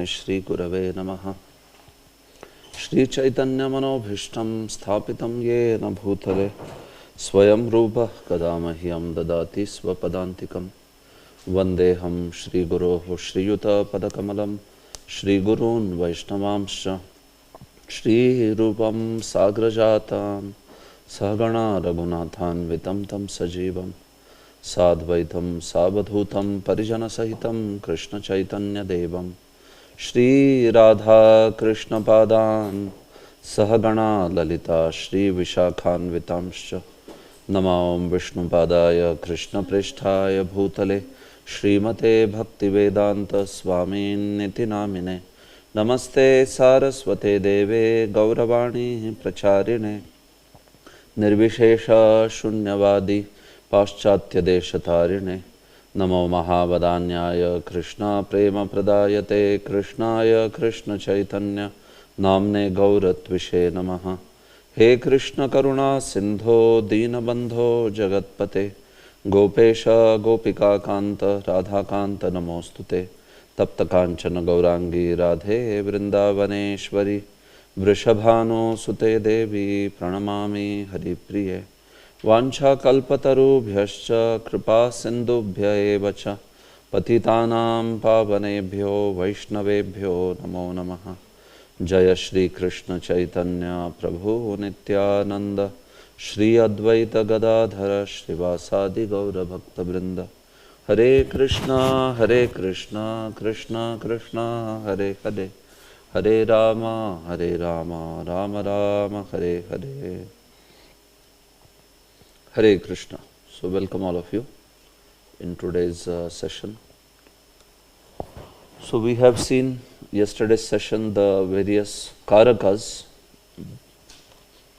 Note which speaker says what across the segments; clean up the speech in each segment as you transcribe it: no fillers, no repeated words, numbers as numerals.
Speaker 1: Shri Gurave Namaha. Shri Chaitanya Manobhishtam Sthapitam Yena Bhutale Swayam Rupa Kadamahyam Dadati Swapadantikam Vandeham Shri Guroho Shri Yuta Padakamalam Shri Gurun Vaishnavamscha Shri Rupam Sagrajatam Sagana Raghunathan Vitam Tam Sajivam Sadvaitam Savadhutam Parijana Sahitam Krishna Chaitanya Devam Shri Radha Krishna Padan Sahagana Lalita Shri Vishakhan Vitamscha Namam Vishnu Padaya Krishna Pristhaya Bhutale Srimate Bhakti Vedanta Swamin Niti Namine Namaste Saraswate Deve Gauravani Pracharine Nirvishesha Shunyavadi Paschatya Deshatarine Namo Mahavadanyaya Krishna Prema Pradayate Krishnaya Krishna Chaitanya Namne Gauratvishe Namaha He Krishna Karuna Sindho Dinabandho Jagatpate Gopesha Gopika Kanta Radha Kanta Namostute Tapta Kanchana Gaurangi Radhe Vrindavaneshwari Vrishabhano Sute Devi Pranamami Haripriye Vancha kalpatarubhyascha kripa sindubhya eva cha patitanam pavanebhyo vaishnavebhyo namo namaha Jaya Shri Krishna Chaitanya Prabhu Nityananda Shri Advaita Gadadhara Shrivasadi Gaura Bhakta Vrinda Hare Krishna Krishna Krishna Hare Hare Hare Rama Rama Rama Hare Hare Hare Krishna. So welcome all of you in today's session. So we have seen yesterday's session the various karakas.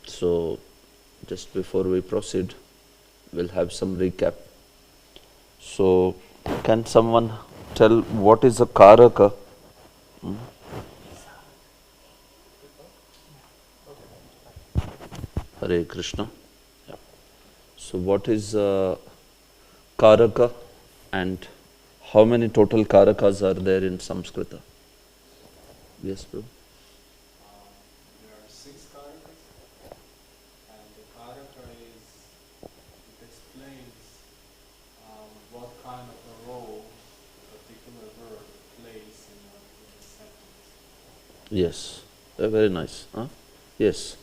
Speaker 1: So just before we proceed, we'll have some recap. So can someone tell what is a karaka? Hare Krishna. So what is karaka and how many total karakas are there in Sanskrit? Yes, Prabhu.
Speaker 2: There are 6 karakas, and the karaka it explains what kind of a role a particular verb plays in a sentence.
Speaker 1: Yes, very nice. Huh? Yes.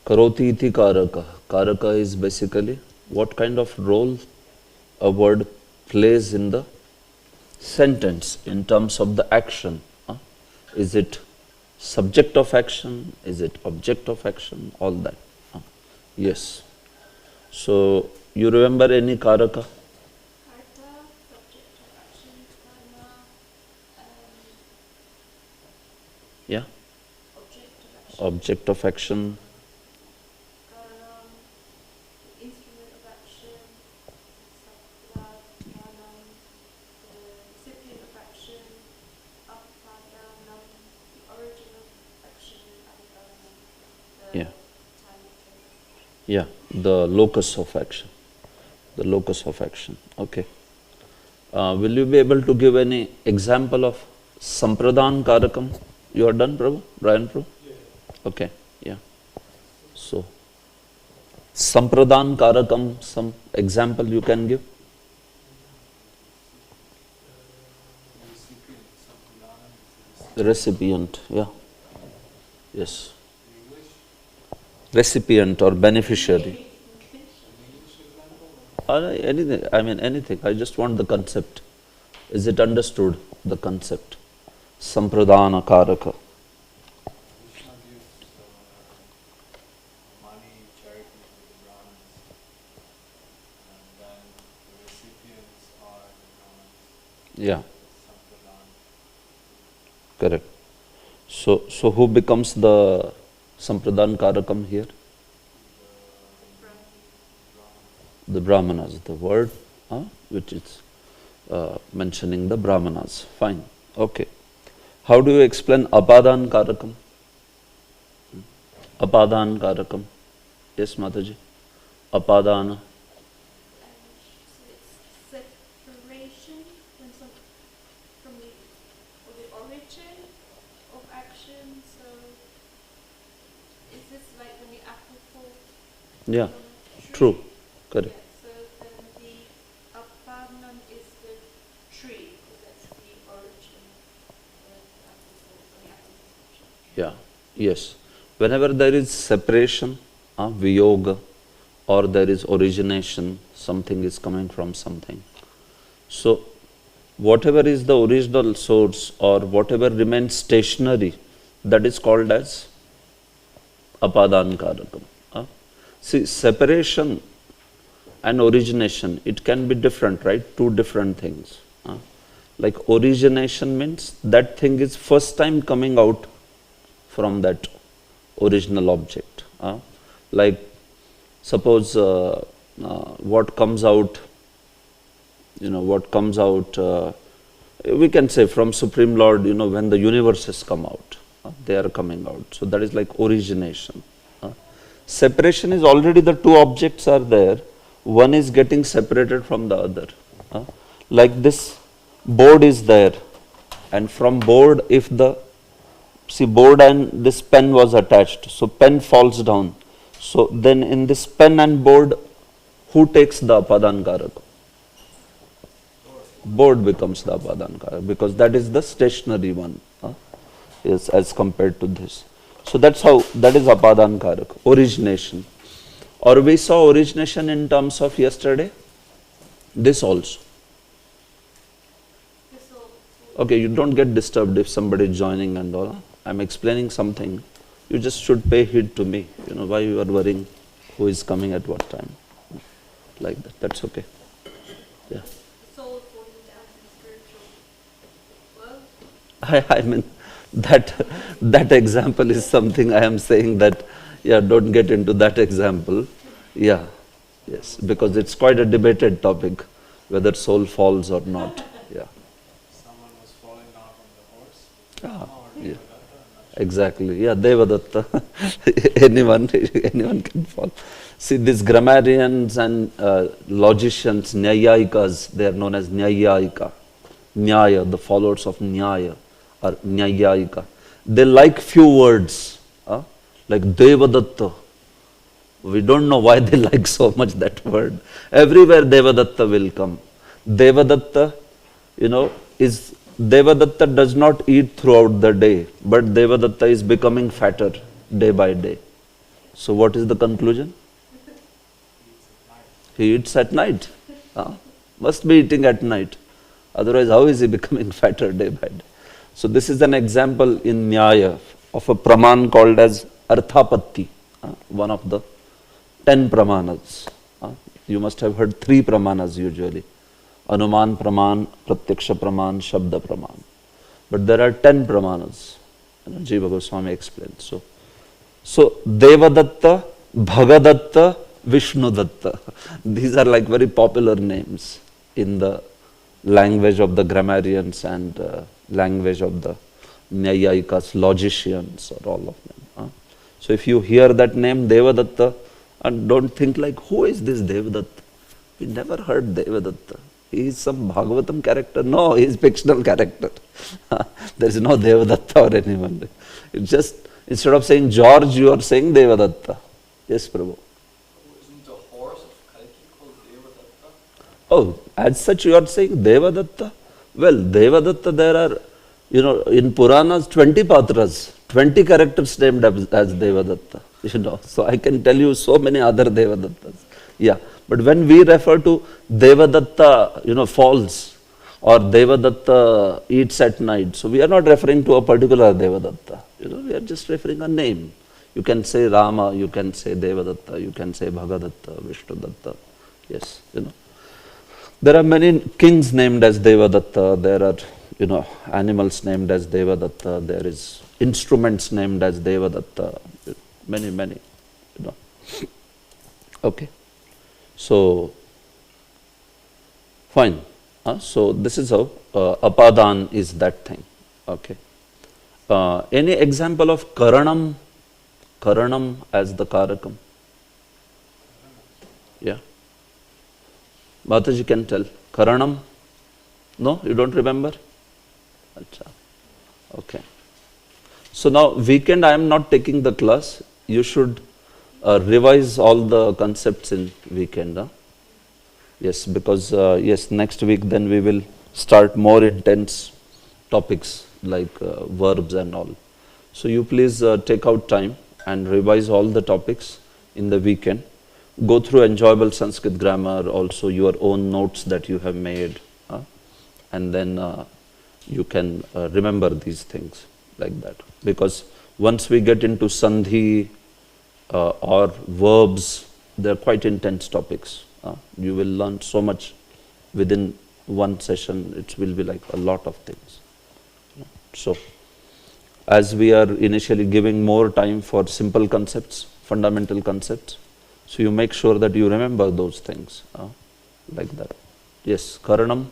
Speaker 1: Karoti iti karaka. Karaka is basically what kind of role a word plays in the sentence in terms of the action. Is it subject of action? Is it object of action? All that. Yes. So, you remember any karaka?
Speaker 3: Karka, subject of action, karma,
Speaker 1: Yeah.
Speaker 3: object of action.
Speaker 1: Object of action.
Speaker 3: Karanam, the instrument of action. Sapra, karanam, the recipient of action. Apadanam, the origin of action. Adikaranam, the
Speaker 1: Yeah.
Speaker 3: time of action.
Speaker 1: Yeah, the locus of action. The locus of action. Okay. Will you be able to give any example of Sampradan Karakam? You are done, Prabhu? Brian, Prabhu?
Speaker 2: Yeah.
Speaker 1: Okay, yeah. So, Sampradan Karakam, some example you can give?
Speaker 2: Recipient, sampradana is
Speaker 1: The recipient, yeah. Yes.
Speaker 2: the English.
Speaker 1: Recipient or beneficiary.
Speaker 2: English example?
Speaker 1: Anything, I mean anything. I just want the concept. Is it understood, the concept? Sampradana Karaka.
Speaker 2: Krishna gives money, charity to the Brahmins, and then the recipients are the Brahmins.
Speaker 1: Yeah,
Speaker 2: Sampradana.
Speaker 1: correct. So who becomes the Sampradan Karakam here? The Brahmanas, the word which is mentioning the Brahmanas. Fine, okay. How do you explain Apadan Karakam? Apadan Karakam. Yes, Mataji. Apadana.
Speaker 3: So it's separation from the origin action, so is this like when the apple falls
Speaker 1: Yeah,
Speaker 3: from a tree?
Speaker 1: true, correct.
Speaker 3: Yeah, so then the apadnam is the tree, because that's the origin where the apple falls, when the apple falls.
Speaker 1: Yeah, yes. Whenever there is separation, viyoga, or there is origination, something is coming from something. So, whatever is the original source or whatever remains stationary, that is called as apadan karakam. See, separation and origination, it can be different, right? Two different things. Like origination means that thing is first time coming out from that original object. Like suppose what comes out, we can say from Supreme Lord, when the universes come out, they are coming out. So that is like origination. Separation is already the two objects are there. One is getting separated from the other. Like this board is there, and from board, if the board and this pen was attached, so pen falls down. So then in this pen and board, who takes the apadan karaka? Board becomes the apadan karaka because that is the stationary one, yes, as compared to this. So that's how, that is apadan karaka, origination. Or we saw origination in terms of yesterday, this also. Okay, you don't get disturbed if somebody is joining and all. I'm explaining something. You just should pay heed to me. Why you are worrying who is coming at what time. Like that. That's okay. Yeah.
Speaker 3: Soul falling down in spiritual world.
Speaker 1: I mean, that example is something I am saying that, yeah, don't get into that example. Yeah. Yes. Because it's quite a debated topic, whether soul falls or not. Yeah.
Speaker 2: Someone was falling down from the
Speaker 1: Ah,
Speaker 2: horse.
Speaker 1: yeah. Exactly. Yeah, Devadatta. anyone can fall. See, these grammarians and logicians, Nyayikas, they are known as Nyayika. Nyaya, the followers of Nyaya, or Nyayika. They like few words, like Devadatta. We don't know why they like so much that word. Everywhere Devadatta will come. Devadatta, Devadatta does not eat throughout the day, but Devadatta is becoming fatter day by day. So what is the conclusion? He eats at night. Must be eating at night. Otherwise, how is he becoming fatter day by day? So this is an example in Nyaya of a praman called as Arthapatti, one of the 10 pramanas. You must have heard 3 pramanas usually. Anuman praman, Pratyaksha praman, Shabda praman. But there are 10 pramanas. Jiva Goswami explained. So Devadatta, Bhagadatta, Vishnudatta. These are like very popular names in the language of the grammarians and language of the Nyayikas, logicians, or all of them. So if you hear that name Devadatta, and don't think like, who is this Devadatta? We never heard Devadatta. He is some Bhagavatam character. No, he is fictional character. There is no Devadatta or anyone. It's just, instead of saying George, you are saying Devadatta. Yes, Prabhu.
Speaker 4: Isn't the horse of Kalki called Devadatta?
Speaker 1: Oh, as such you are saying Devadatta? Well, Devadatta, there are, in Puranas, 20 patras, 20 characters named as Devadatta. So I can tell you so many other Devadattas. Yeah. But when we refer to Devadatta, falls, or Devadatta eats at night, so we are not referring to a particular Devadatta. We are just referring a name. You can say Rama, you can say Devadatta, you can say Bhagadatta, Vishnudatta. Yes, There are many kings named as Devadatta. There are, animals named as Devadatta. There is instruments named as Devadatta. Many, Okay. So, fine. So, this is how apadan is that thing. Okay. Any example of karanam? Karanam as the karakam? Yeah. Mataji can tell. Karanam? No? You don't remember? Achha. Okay. So now weekend I am not taking the class. You should revise all the concepts in weekend. Huh? Yes, because yes, next week then we will start more intense topics like verbs and all. So you please take out time and revise all the topics in the weekend. Go through enjoyable Sanskrit grammar, also your own notes that you have made, and then you can remember these things like that. Because once we get into sandhi or verbs, they're quite intense topics. You will learn so much within one session. It will be like a lot of things. So, as we are initially giving more time for simple concepts, fundamental concepts, so you make sure that you remember those things like that. Yes, Karanam.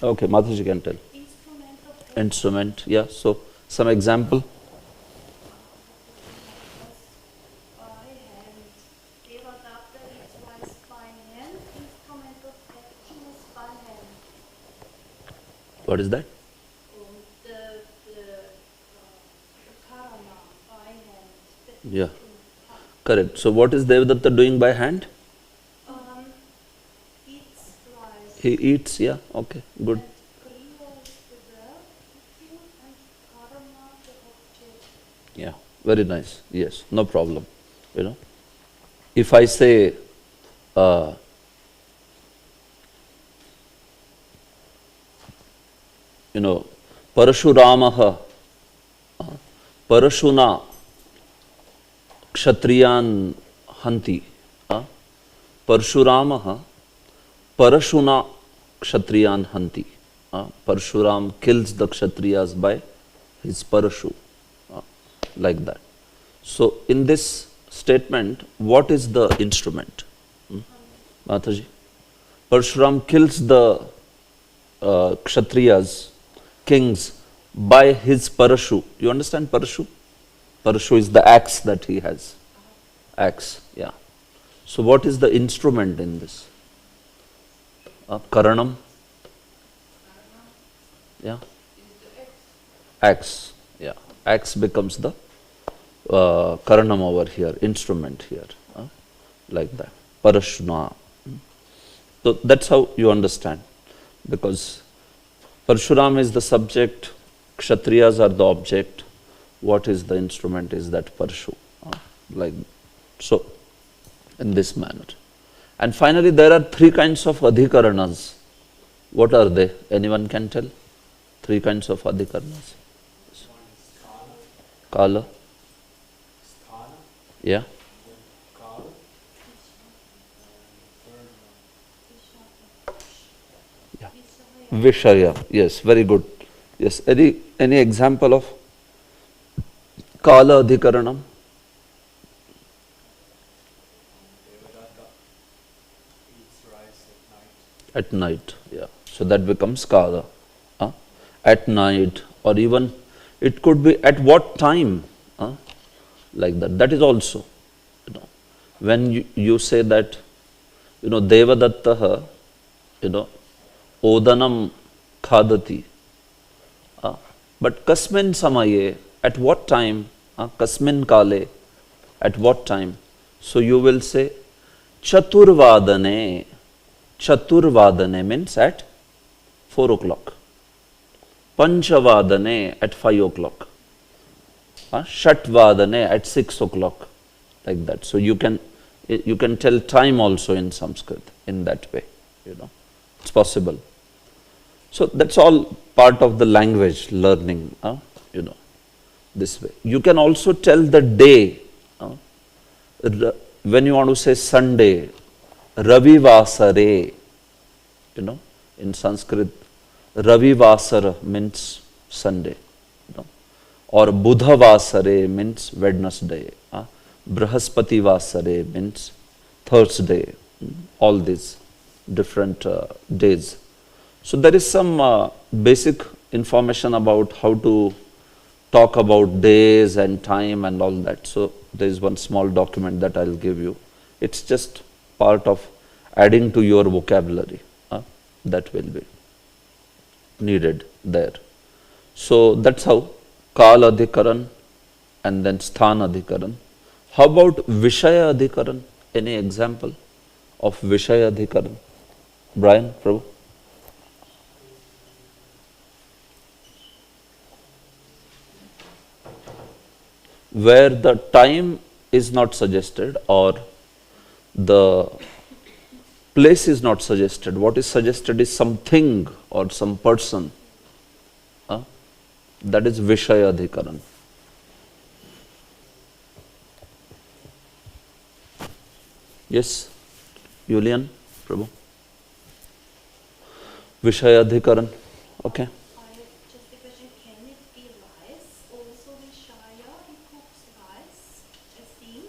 Speaker 1: Okay, Mataji can tell. Instrument, yeah. So, some example. What is that? Yeah, correct. So what is Devadatta doing by hand?
Speaker 3: Eats rice.
Speaker 1: He eats, yeah, okay, good. Yeah, very nice. Yes, no problem. You know, if I say, you know, Parashuramaha, Parashuna, Kshatriyan Hanti, Parashuramaha, Parashuna, Kshatriyan Hanti. Parshuram kills the Kshatriyas by his Parashu, like that. So, in this statement, what is the instrument? Mataji? Parshuram kills the Kshatriyas, kings, by his Parashu. You understand Parashu? Parashu is the axe that he has. Axe, yeah. So, what is the instrument in this? Karanam? Yeah. Axe, yeah. Axe becomes the Karanam over here, instrument here, like that. Parashuna. So that's how you understand, because Parshuram is the subject, Kshatriyas are the object. What is the instrument is that Parshu, like so, in this manner. And finally, there are three kinds of adhikaranas. What are they? Anyone can tell? Three kinds of adhikaranas. Kala. Yeah. Yeah. Vishaya. Yes, very good. Yes. Any example of Kala adhikaranam?
Speaker 2: Devadatta eats rice
Speaker 1: At night, yeah. So that becomes Kala. At night, or even it could be at what time, like that. That is also, you know, when you say that, you know, Devadattaha, you know, Odanam khadati. But kasmin samaye, at what time, kasmin kale, at what time? So you will say Chaturvadane. Chaturvadane means at 4 o'clock. Panchavadane at 5 o'clock. Shatvadane at 6 o'clock. Like that. So you can tell time also in Sanskrit in that way. You know, it's possible. So that's all part of the language learning. You know, this way. You can also tell the day. When you want to say Sunday, Ravivasare. You know, in Sanskrit, Ravivasara means Sunday. You know, or Budhavasare means Wednesday. Brahaspati Vasare means Thursday. All these different days. So there is some basic information about how to talk about days and time and all that. So there is one small document that I'll give you. It's just part of adding to your vocabulary. That will be needed there. So that's how Kal Adhikaran and then Sthan Adhikaran. How about Vishaya Adhikaran? Any example of Vishaya Adhikaran? Brian, Prabhu? Where the time is not suggested or the place is not suggested. What is suggested is something or some person. That is Vishaya Adhikaran. Yes, Julian, Prabhu. Vishaya Adhikaran. Okay.
Speaker 3: Just a question, can it be rice? Also Vishaya, he cooks rice, a steam.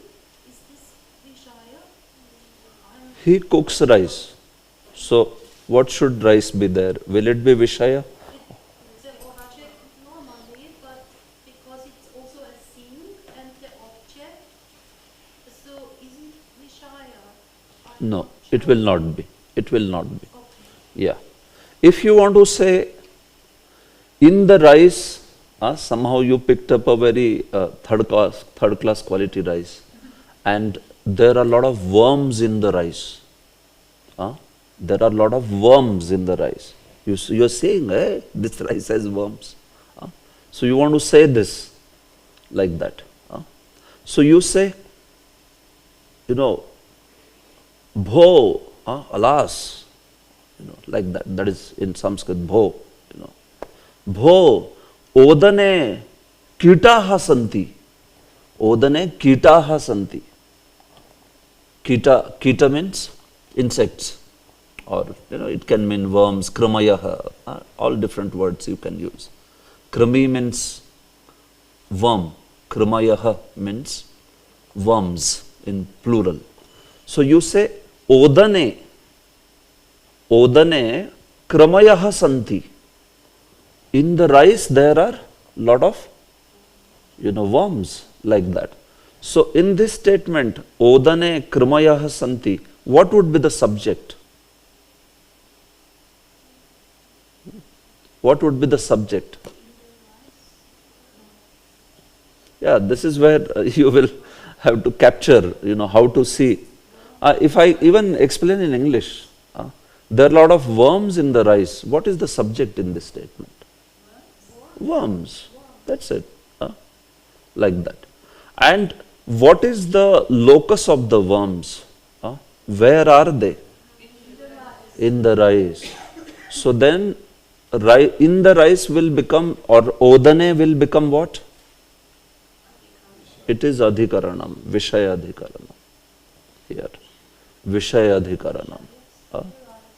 Speaker 3: Is this Vishaya?
Speaker 1: He cooks rice. So, what should rice be there? Will it be Vishaya?
Speaker 3: The object normally, but because it's also a thing and the object, so isn't Vishaya?
Speaker 1: No, it will not be. It will not be.
Speaker 3: Okay.
Speaker 1: Yeah. If you want to say, in the rice, somehow you picked up a very third class quality rice, and there are a lot of worms in the rice. There are a lot of worms in the rice. You are saying, hey, this rice has worms. So you want to say this like that. So you say, bho, alas. Like that. That is in Sanskrit, bho. Bho, odane kitaha santi. Odane kitaha santi. Kita means insects. Or, it can mean worms, kramayaha. All different words you can use. Krami means worm. Kramayaha means worms in plural. So you say, odane kramayaha santi. In the rice there are lot of worms like that. So in this statement, odane kramayaha santi, what would be the subject? What would be the subject? Yeah, this is where you will have to capture, how to see. If I even explain in English, there are a lot of worms in the rice. What is the subject in this statement? Worms. That's it. Like that. And what is the locus of the worms? Where are they? In the rice. So then, in the rice will become, or odane will become what? It is adhikaranam, Vishaya adhikaranam. Here. Vishaya adhikaranam.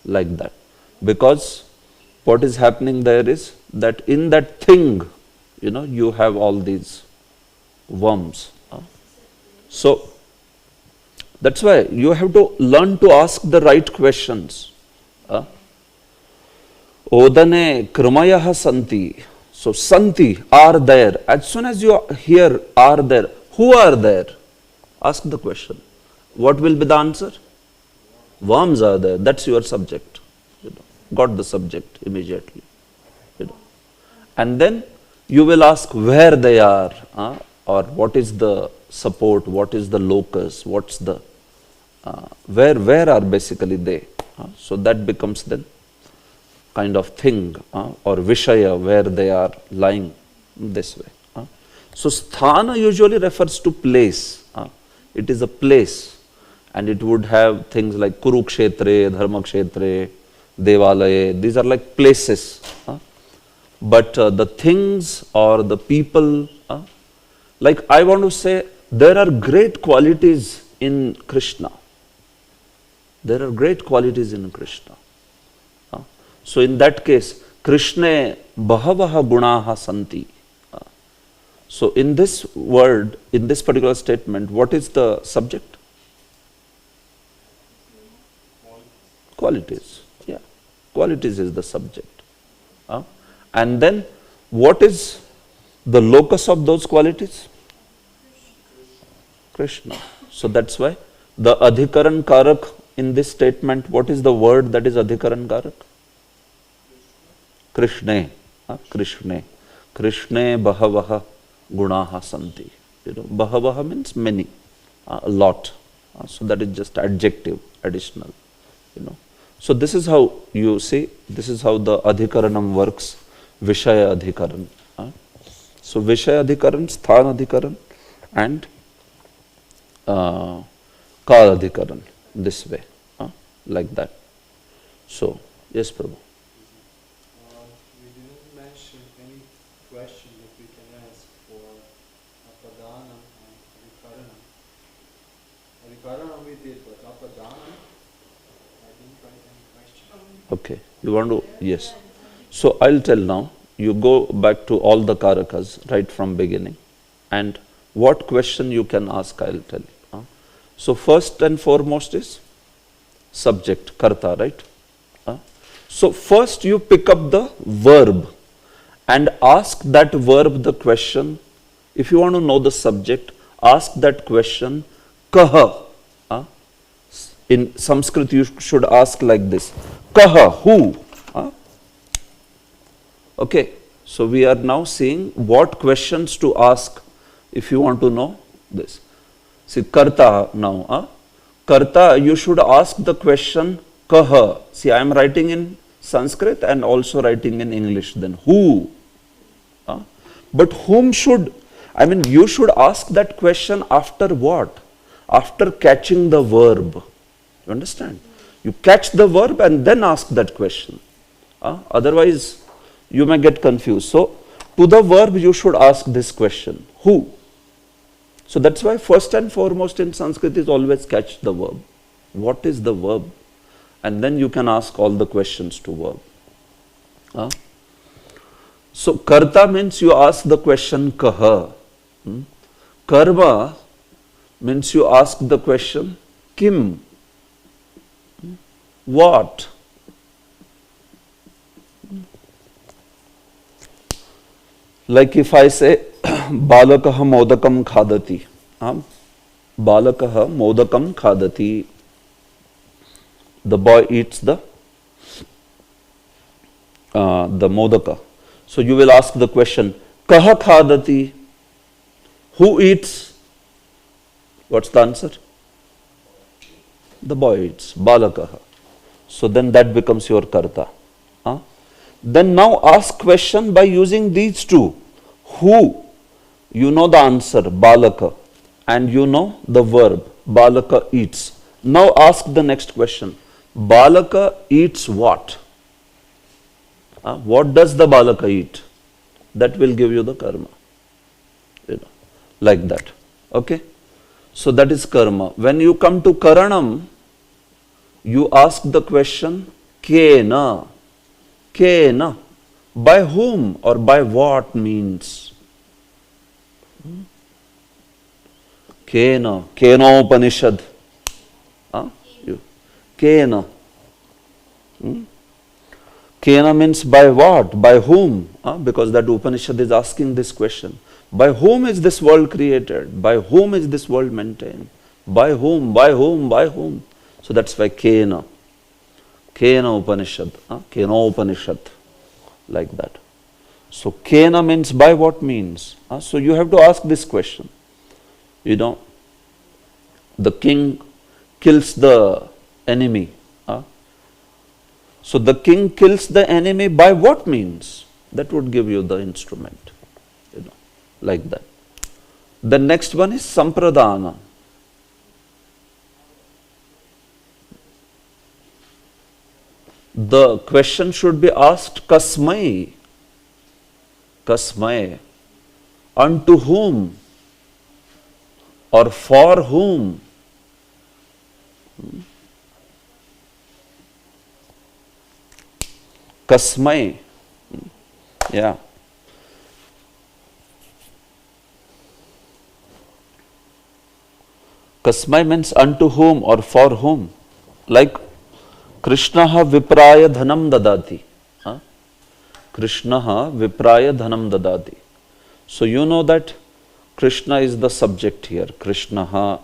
Speaker 1: Like that. Because what is happening there is that in that thing, you have all these worms. So, that's why you have to learn to ask the right questions. Odane kramayaha santi. So, santi, are there. As soon as you hear are there, who are there? Ask the question. What will be the answer? Worms are there. That's your subject. Got the subject immediately. And then you will ask where they are, or what is the support, what is the locus, what's the where are basically they. So that becomes then kind of thing or vishaya where they are lying this way. So sthana usually refers to place. It is a place. And it would have things like Kurukshetre, Dharmakshetre, Devalaye. These are like places. But the things or the people, like I want to say, there are great qualities in Krishna. There are great qualities in Krishna. So in that case, Krishna bahavaha gunaha santi. So in this word, in this particular statement, what is the subject? Qualities. Yeah. Qualities is the subject. And then what is the locus of those qualities? Krishna. So that's why the adhikaran karak in this statement, what is the word that is adhikaran karak? Krishna. Krishna. Krishne bahavaha gunaha santi. Bahavaha means many, a lot. So that is just adjective, additional. So this is how you see, this is how the adhikaranam works, Vishaya adhikaran. So Vishaya adhikaran, Sthan adhikaran and Kal adhikaran, this way, like that. So, yes Prabhu.
Speaker 2: We didn't mention any question that we can ask for Apadana and Adhikaranam. Adhikaranam we did, but Apadana, I didn't write any question.
Speaker 1: Okay, you want to, yes. So I'll tell now, you go back to all the karakas right from beginning and what question you can ask, I'll tell you. So first and foremost is subject, karta, right? So first you pick up the verb and ask that verb the question. If you want to know the subject, ask that question, kaha. In Sanskrit you should ask like this, kaha, who? Okay, so we are now seeing what questions to ask if you want to know this. See, karta now. Karta, you should ask the question, kaha. See, I am writing in Sanskrit and also writing in English then. Who? But whom should, you should ask that question after what? After catching the verb. You understand? You catch the verb and then ask that question. Otherwise, you may get confused. So, to the verb you should ask this question. Who? So that's why first and foremost in Sanskrit is always catch the verb. What is the verb? And then you can ask all the questions to verb. So karta means you ask the question kaha. Karma means you ask the question kim. What? Like if I say balakaha modakam khadati. Balakaha modakam khadati. The boy eats the modaka. So you will ask the question, kaha khadati? Who eats? What's the answer? The boy eats. Balakaha. So then that becomes your karta. Then now ask question by using these two. Who? You know the answer, balaka. And you know the verb, balaka eats. Now ask the next question. Balaka eats what? What does the balaka eat? That will give you the karma. Like that. Okay? So that is karma. When you come to karanam, you ask the question, kena. Kena. By whom or by what means? Kena. Kenopanishad. Kena. Kena means by what? By whom? Because that Upanishad is asking this question. By whom is this world created? By whom is this world maintained? By whom? By whom? By whom? So that's why Kena. Kena Upanishad. Kena Upanishad. Like that. So Kena means by what means? So you have to ask this question. The king kills the enemy. So the king kills the enemy by what means? That would give you the instrument. Like that. The next one is Sampradana. The question should be asked kasmai. Kasmai. Unto whom? Or for whom? Kasmai. Yeah. Kasmai means unto whom or for whom. Like Krishna vipraya dhanam dadati. Krishna vipraya dhanam dadati. So you know that Krishna is the subject here. Krishna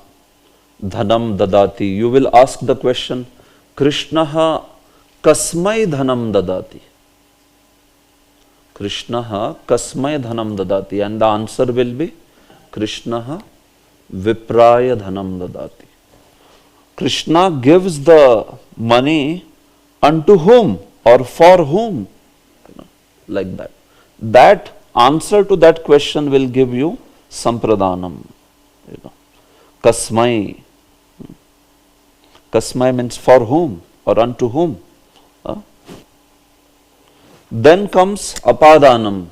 Speaker 1: dhanam dadati. You will ask the question, Krishna kasmai dhanam dadati. Krishna kasmai dhanam dadati, and the answer will be Krishna vipraya dhanam dadati. Krishna gives the money unto whom or for whom, like that. That answer to that question will give you sampradanam. Kasmai. Kasmai means for whom or unto whom. Then comes apadanam.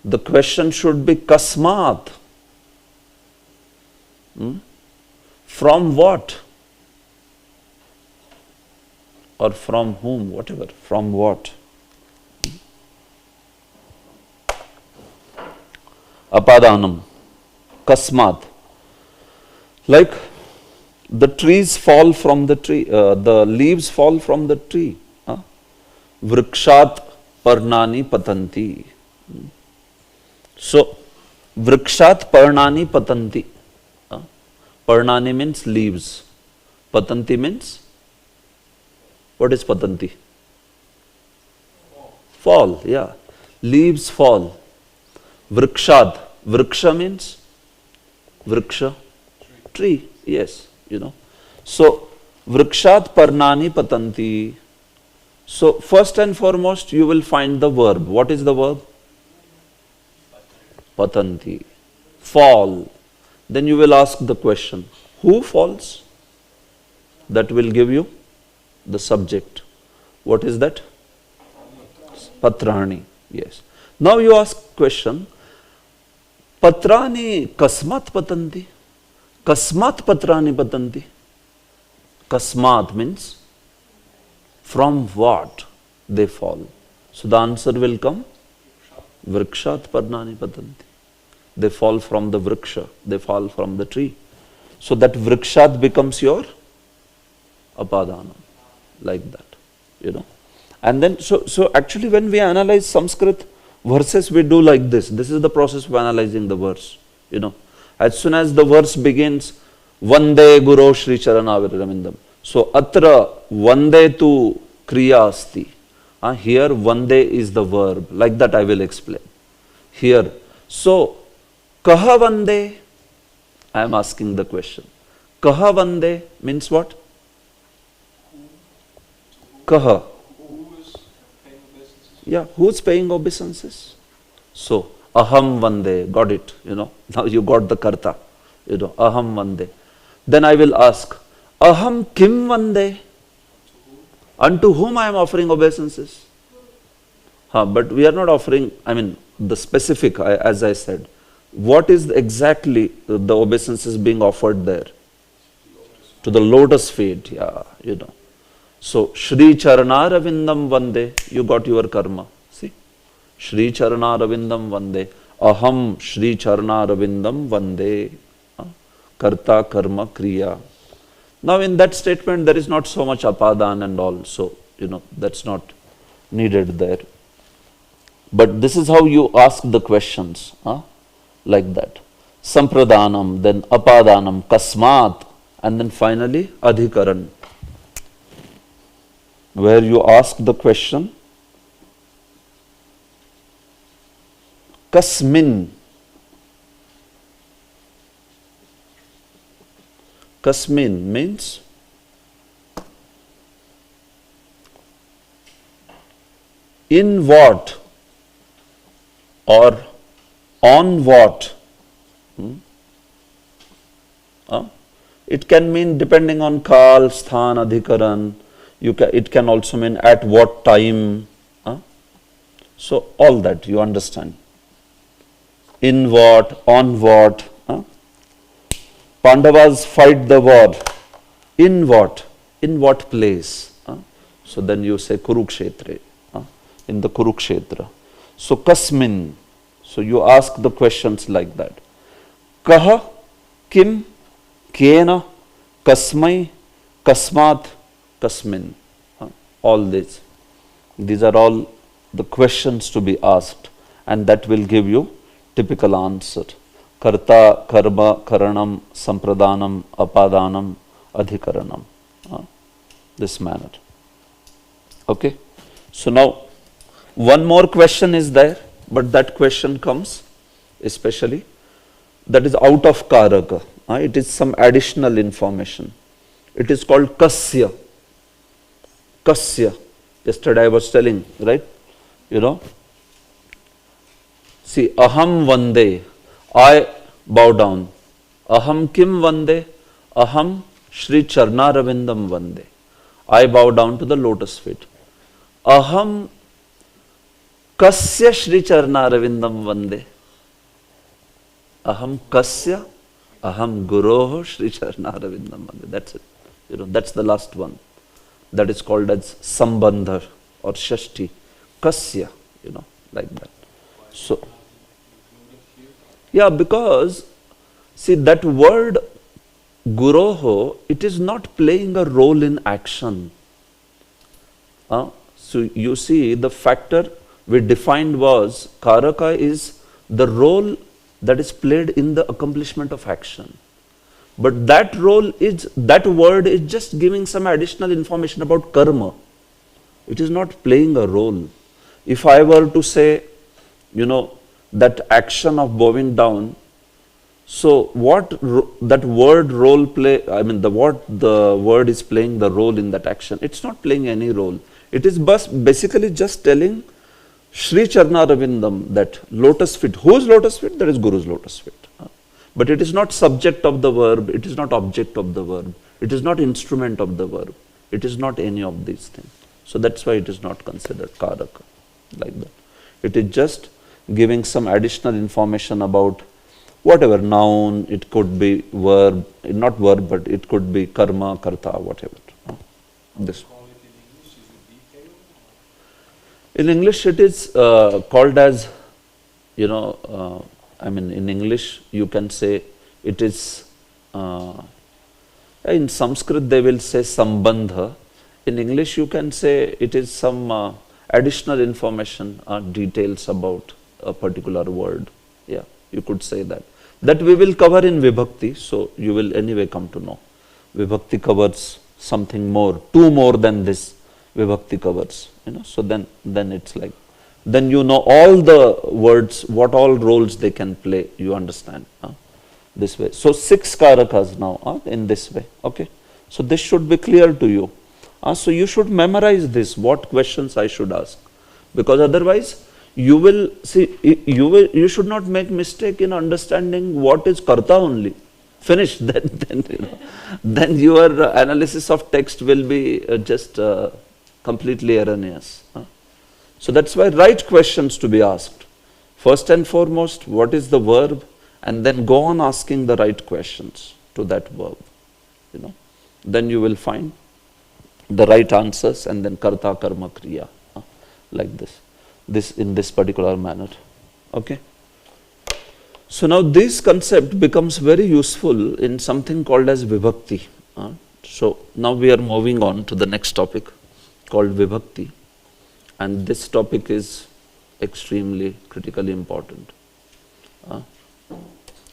Speaker 1: The question should be kasmat. From what? Or from whom, whatever. From what? Apadanam. Kasmat. Like the trees fall from the tree, the leaves fall from the tree. Vrikshat parnani patanti. So, vrikshat parnani patanti. Parnani means leaves. Patanti means? What is patanti? Fall, yeah. Leaves fall. Vrikshat. Vriksha means? Vriksha? Tree, yes, So, vrikshat parnani patanti. So, first and foremost, you will find the verb. What is the verb? Patanti. Fall. Then you will ask the question, who falls? That will give you the subject. What is that? Patrani. Yes. Now you ask question, Patrani kasmat patanti? Kasmat patrani patanti? Kasmat means from what they fall. So the answer will come, vrikshat parnani patanti. They fall from the vriksha, they fall from the tree. So that vrikshat becomes your apadana, like that, And then, so actually when we analyze Sanskrit verses, we do like this. This is the process of analyzing the verse, As soon as the verse begins, Vande Guru Shri Charanaviramindam. So, atra Vande tu kriya asti. Here, Vande is the verb. Like that I will explain. Here, so, Kaha Vande? I am asking the question. Kaha Vande means what? Kaha.
Speaker 4: Who is paying obeisances?
Speaker 1: Yeah, who's paying obeisances? So, Aham Vande, got it, Now you got the karta, Aham Vande. Then I will ask, Aham Kim Vande? Unto whom I am offering obeisances? But we are not offering, the specific, as I said. What is exactly the obeisances being offered there? To the lotus feet, yeah, So, Shri Charanaravindam Vande, you got your karma. See? Shri Charanaravindam Vande. Aham Shri Charanaravindam Vande. Karta Karma Kriya. Now in that statement there is not so much apadan and all. So, that's not needed there. But this is how you ask the questions. Like that. Sampradanam, then apadanam, kasmat, and then finally adhikaran. Where you ask the question, kasmin. Kasmin means in what or on what. It can mean depending on kal, sthan, adhikaran. It can also mean at what time. So all that you understand. In what, on what. Pandavas fight the war. In what? In what place? So then you say Kurukshetra. In the Kurukshetra. So kasmin. So you ask the questions like that. Kaha, kim, kena, kasmai, kasmat, kasmin. All this. These are all the questions to be asked, and that will give you typical answer. Karta, karma, karanam, sampradanam, apadanam, adhikaranam. This manner. Okay. So now one more question is there, but that question comes especially, that is out of karaka. It is some additional information. It is called kasya. Kasya. Yesterday I was telling, right? You know. See, aham vande, I bow down. Aham kim vande? Aham Shri Charnaravindam vande. I bow down to the lotus feet. Aham kasya Shri Charnaravindam vande. Aham kasya, aham guroho Shri Charnaravindam vande. That's it. You know, that's the last one. That is called as sambandha or shashti. Kasya, you know, like that. So, yeah, because, see, that word guroho, it is not playing a role in action. So you see, the factor we defined was karaka is the role that is played in the accomplishment of action. But that role is, that word is just giving some additional information about karma. It is not playing a role. If I were to say, you know, that action of bowing down, so what that word role play, I mean what the word is playing the role in that action, it's not playing any role. It is basically just telling Shri Charnaravindam, that lotus feet. Whose lotus feet? That is Guru's lotus feet. But it is not subject of the verb, it is not object of the verb, it is not instrument of the verb, it is not any of these things. So that's why it is not considered karaka, like that. It is just giving some additional information about whatever noun, it could be verb, not verb, but it could be karma, karta, whatever. This. In English it is called as, you know, I mean in English you can say it is, in Sanskrit they will say sambandha. In English you can say it is some additional information, details about a particular word. Yeah, you could say that. That we will cover in Vibhakti, so you will anyway come to know. Vibhakti covers something more, two more than this Vibhakti covers, you know. So then it's like, then you know all the words, what all roles they can play, you understand, this way. So 6 karakas now, in this way, okay. So this should be clear to you. So you should memorize this, what questions I should ask, because otherwise you will see, you should not make mistake in understanding what is karta only. Finish, then you know, then your analysis of text will be just completely erroneous. So that's why right questions to be asked. First and foremost, what is the verb, and then go on asking the right questions to that verb. You know, then you will find the right answers, and then karta, karma, kriya, like this in this particular manner. Okay. So now this concept becomes very useful in something called as vibhakti. So now we are moving on to the next topic called vibhakti, and this topic is extremely critically important.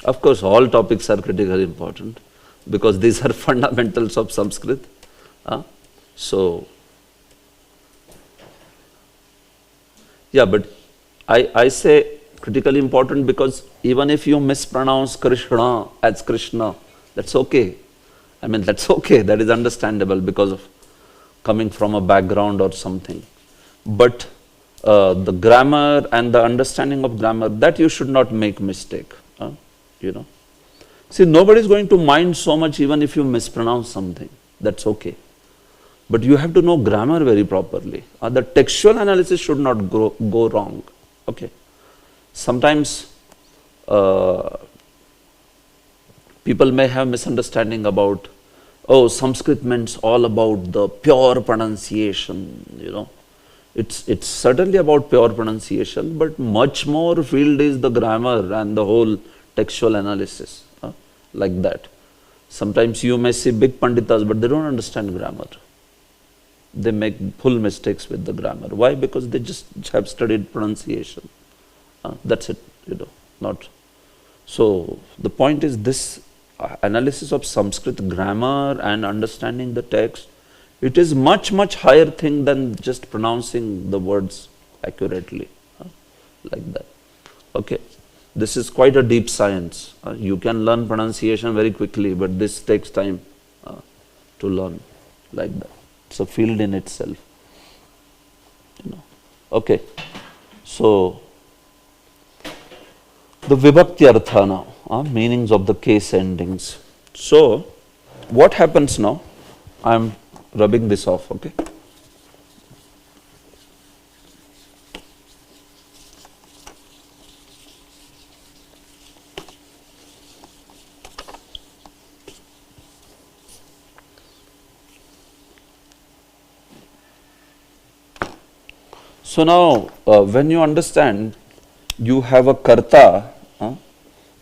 Speaker 1: Of course, all topics are critically important because these are fundamentals of Sanskrit. So, yeah, but I say critically important because even if you mispronounce Krishna as Krishna, that's okay. I mean, that's okay, that is understandable because of coming from a background or something. But the grammar and the understanding of grammar, that you should not make mistake, you know. See, nobody is going to mind so much even if you mispronounce something, that's okay. But you have to know grammar very properly. The textual analysis should not go wrong. Okay. Sometimes people may have misunderstanding about, oh, Sanskrit means all about the pure pronunciation, you know. It's certainly about pure pronunciation, but much more field is the grammar and the whole textual analysis, like that. Sometimes you may see big panditas, but they don't understand grammar. They make full mistakes with the grammar. Why? Because they just have studied pronunciation. That's it, you know, not. So the point is this analysis of Sanskrit grammar and understanding the text, it is much, much higher thing than just pronouncing the words accurately, like that. Okay, this is quite a deep science. You can learn pronunciation very quickly, but this takes time to learn, like that. It's a field in itself. Okay, so the vibhakti artha now, meanings of the case endings. So, what happens now? I am rubbing this off, okay? So now, when you understand, you have a karta,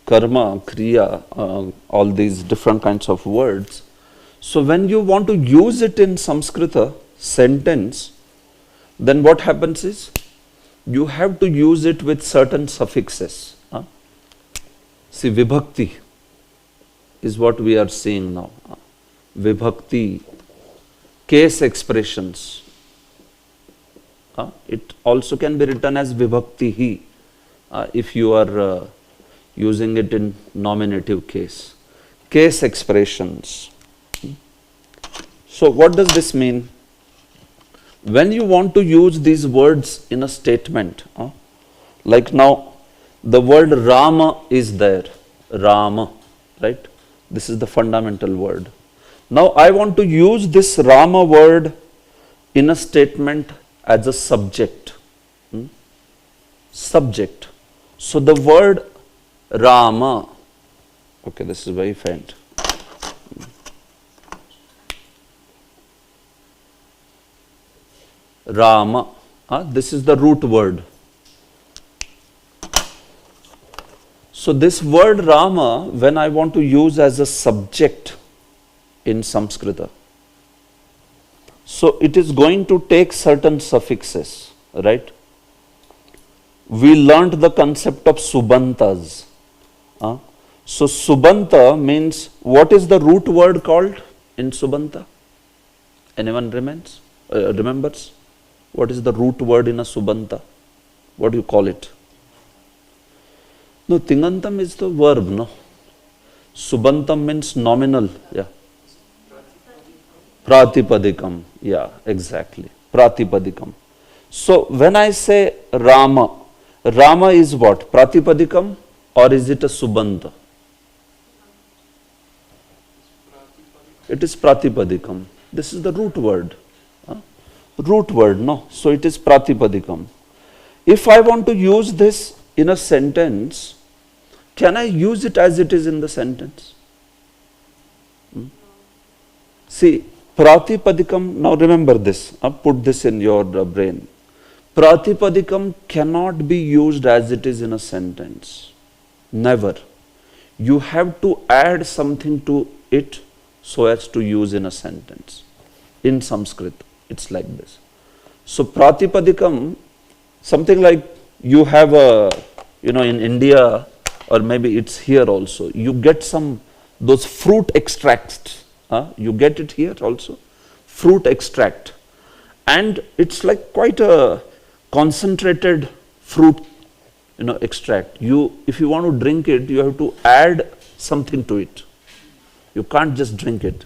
Speaker 1: karma, kriya, all these different kinds of words. So when you want to use it in Sanskrita sentence, then what happens is, you have to use it with certain suffixes. See, vibhakti is what we are seeing now. Vibhakti, case expressions. It also can be written as vibhakti hi, if you are using it in nominative case. Case expressions. So what does this mean? When you want to use these words in a statement, like now the word Rama is there, Rama, right? This is the fundamental word. Now I want to use this Rama word in a statement as a subject. Subject. So the word Rama, okay, this is very faint. Rama, this is the root word. So this word Rama, when I want to use as a subject in Sanskrita, so it is going to take certain suffixes, right? We learned the concept of subantas. So subanta means, what is the root word called in subanta? Anyone remembers? What is the root word in a subanta? What do you call it? No, tingantam is the verb, no? Subantam means nominal, yeah. Pratipadikam, yeah, exactly. Pratipadikam. So when I say Rama, Rama is what? Pratipadikam or is it a subanta? It is Pratipadikam. This is the root word. Root word, no. So it is Pratipadikam. If I want to use this in a sentence, can I use it as it is in the sentence? See, Pratipadikam, now remember this, put this in your brain. Pratipadikam cannot be used as it is in a sentence. Never. You have to add something to it so as to use in a sentence. In Sanskrit, it's like this. So Pratipadikam, something like you have a, in India, or maybe it's here also, you get those fruit extracts. You get it here also, fruit extract, and it's like quite a concentrated fruit, extract. If you want to drink it, you have to add something to it. You can't just drink it.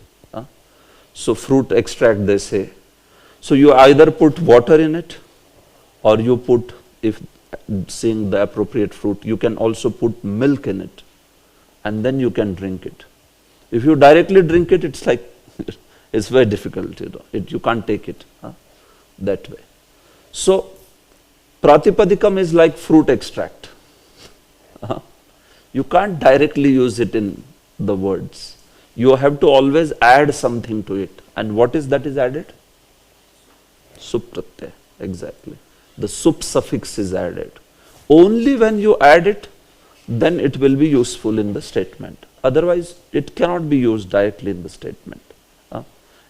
Speaker 1: So fruit extract, they say. So you either put water in it, or you put, if seeing the appropriate fruit, you can also put milk in it, and then you can drink it. If you directly drink it, it's like, it's very difficult, you can't take it that way. So, Pratipadikam is like fruit extract. You can't directly use it in the words. You have to always add something to it. And what is that is added? Sup pratyaya, exactly. The sup suffix is added. Only when you add it, then it will be useful in the statement. Otherwise, it cannot be used directly in the statement.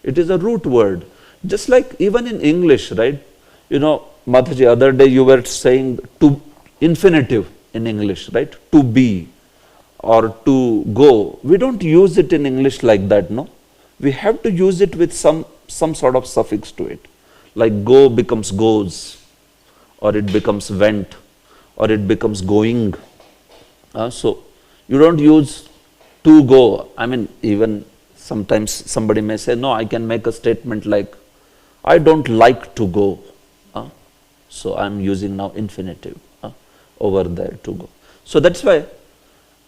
Speaker 1: It is a root word. Just like even in English, right? Mataji, other day you were saying to infinitive in English, right? To be. or to go, we don't use it in English like that, no? We have to use it with some sort of suffix to it. Like go becomes goes, or it becomes went, or it becomes going. So you don't use to go. I mean, even sometimes somebody may say, no, I can make a statement like, I don't like to go. So I'm using now infinitive over there, to go. So that's why,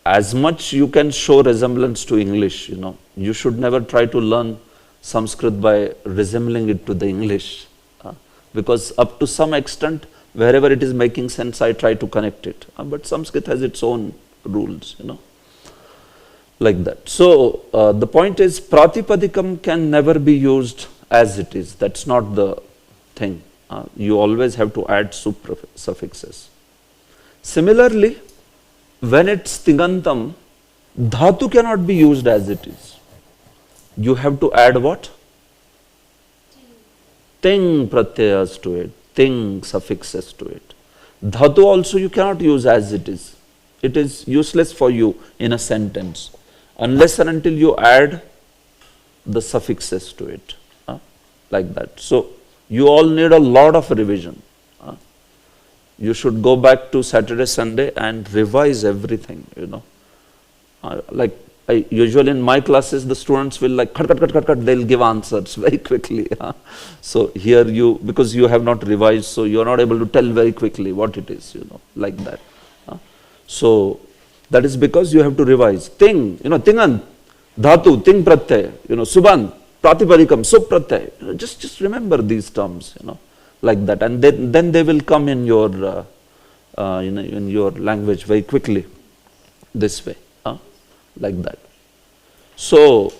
Speaker 1: as much you can show resemblance to English, you should never try to learn Sanskrit by resembling it to the English. Because up to some extent, wherever it is making sense, I try to connect it. But Sanskrit has its own rules, like that. So the point is, Pratipadikam can never be used as it is. That's not the thing. You always have to add suffixes. Similarly, when it's Tigantam, Dhatu cannot be used as it is. You have to add what? Ting pratyayas to it, ting suffixes to it. Dhatu also you cannot use as it is. It is useless for you in a sentence, unless and until you add the suffixes to it, like that. So you all need a lot of revision. You should go back to Saturday, Sunday and revise everything, like usually in my classes, the students will like cut, they'll give answers very quickly. So here because you have not revised, so you're not able to tell very quickly what it is, like that. So that is because you have to revise. Ting, tingan, dhatu, ting pratyay, suban, pratipadikam, sup pratyay. Just remember these terms, like that, and then they will come in your in your language very quickly, this way, like that. So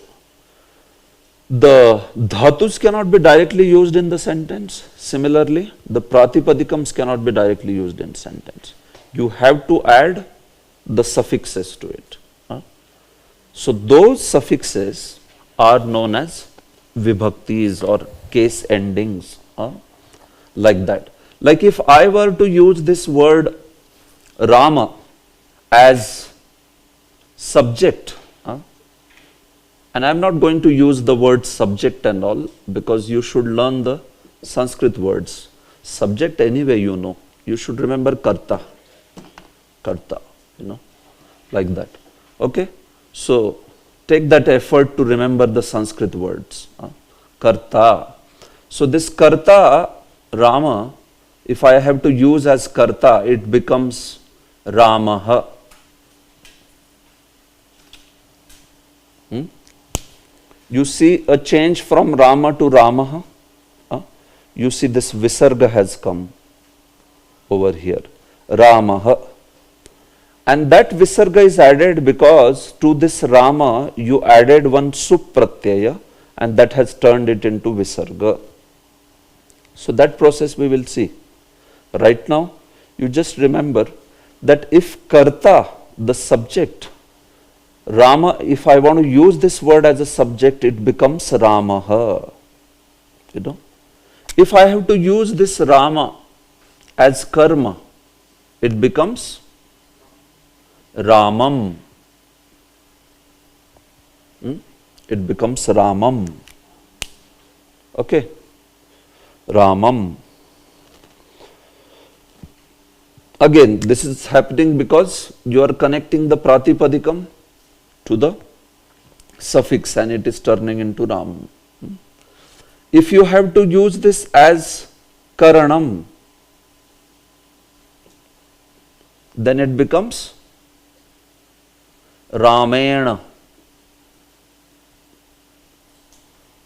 Speaker 1: the dhatus cannot be directly used in the sentence. Similarly, the pratipadikams cannot be directly used in sentence. You have to add the suffixes to it. So those suffixes are known as vibhaktis or case endings, like that. Like if I were to use this word Rama as subject, and I'm not going to use the word subject and all, because you should learn the Sanskrit words. Subject anyway, you should remember karta, like that. Okay, so take that effort to remember the Sanskrit words. Karta. So this karta, Rama, if I have to use as karta, it becomes Ramaha. You see a change from Rama to Ramaha. You see this visarga has come over here, Ramaha. And that visarga is added because to this Rama you added one sup pratyaya, and that has turned it into visarga. So that process we will see. Right now, you just remember that if karta, the subject, Rama, if I want to use this word as a subject, it becomes Ramaha. If I have to use this Rama as karma, it becomes Ramam. It becomes Ramam. Okay. Ramam. Again, this is happening because you are connecting the pratipadikam to the suffix and it is turning into Ram. If you have to use this as Karanam, then it becomes Ramena.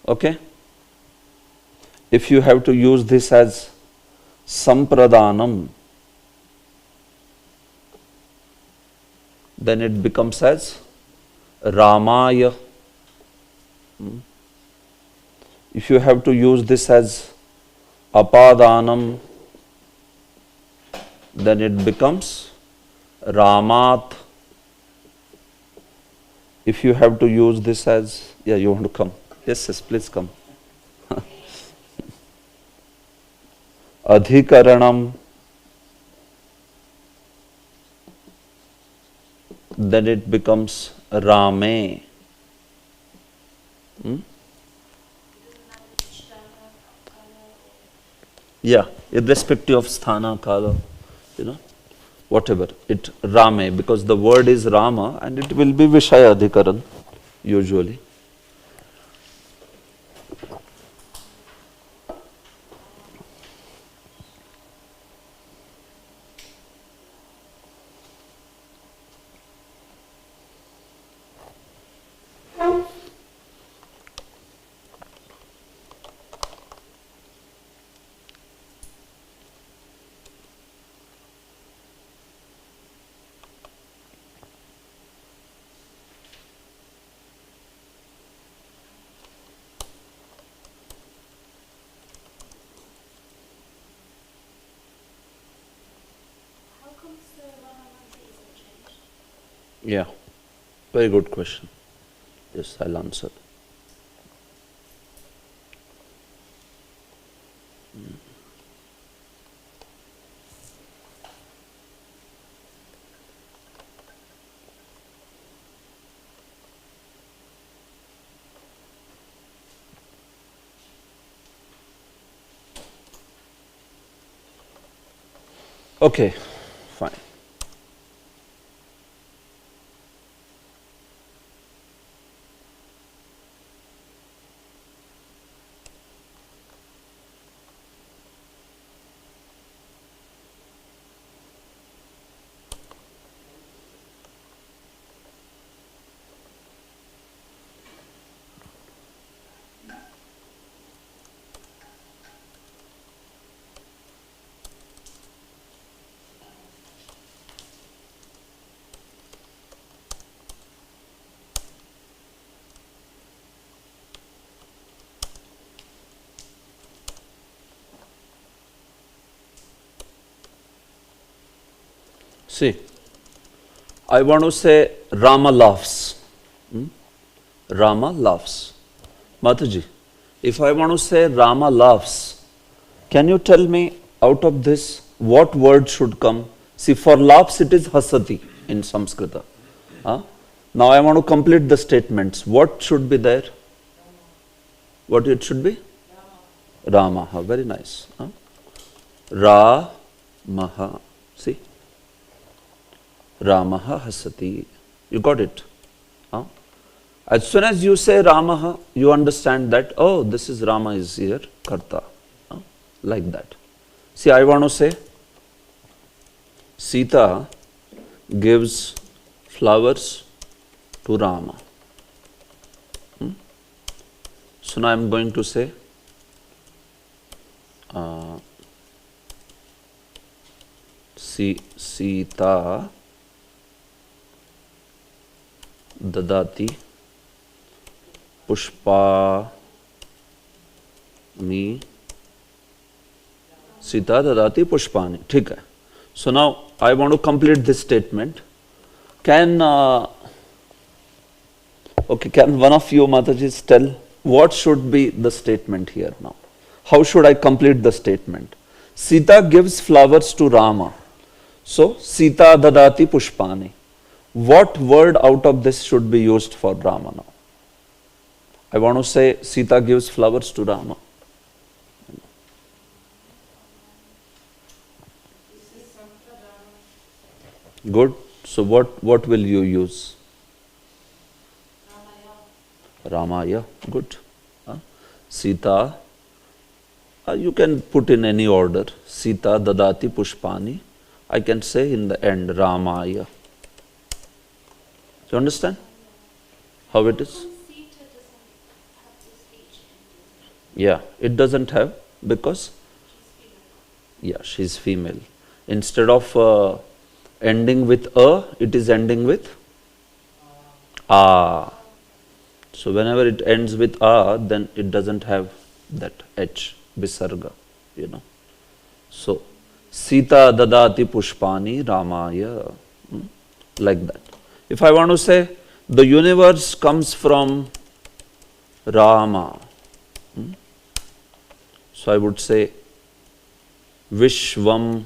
Speaker 1: Okay? If you have to use this as Sampradanam, then it becomes as Ramaya. If you have to use this as Apadanam, then it becomes Ramat. If you have to use this as, you want to come? Yes, please come. then it becomes Rame. Yeah, irrespective of sthana, kala, whatever, it Rame, because the word is Rama and it will be Vishaya Adhikaran usually.
Speaker 3: How comes the Vahamasi isn't changed?
Speaker 1: Yeah, very good question. Yes, I'll answer. Okay, fine. See, I want to say Rama laughs. Rama laughs. Mataji, if I want to say Rama laughs, can you tell me out of this what word should come? See, for laughs it is hasati in Sanskrita. Now I want to complete the statements. What should be there? What it should be? Rama. Very nice. Ra-maha. See? Ramaha hasati. You got it? As soon as you say Ramaha, you understand that, oh, this is Rama is here, Karta. Like that. See, I want to say, Sita gives flowers to Rama. So now I am going to say, Sita dadati pushpa ni. Sita dadati pushpani. ठीक है. So now I want to complete this statement. Can one of you Matajis tell what should be the statement here now? How should I complete the statement? Sita gives flowers to Rama. So Sita dadati pushpani. What word out of this should be used for Rama now? I want to say Sita gives flowers to Rama. Good. So what will you use? Ramaya. Good. Sita. You can put in any order. Sita dadati pushpani. I can say in the end Ramaya. Do you understand how it is?
Speaker 3: Sita doesn't have this H ending.
Speaker 1: Yeah, it doesn't have because
Speaker 3: She's female.
Speaker 1: yeah, she's female. Instead of ending with a, it is ending with a. So whenever it ends with a, then it doesn't have that H, visarga, So, Sita dadati pushpani Ramaya, like that. If I want to say, the universe comes from Rama, so I would say, Vishvam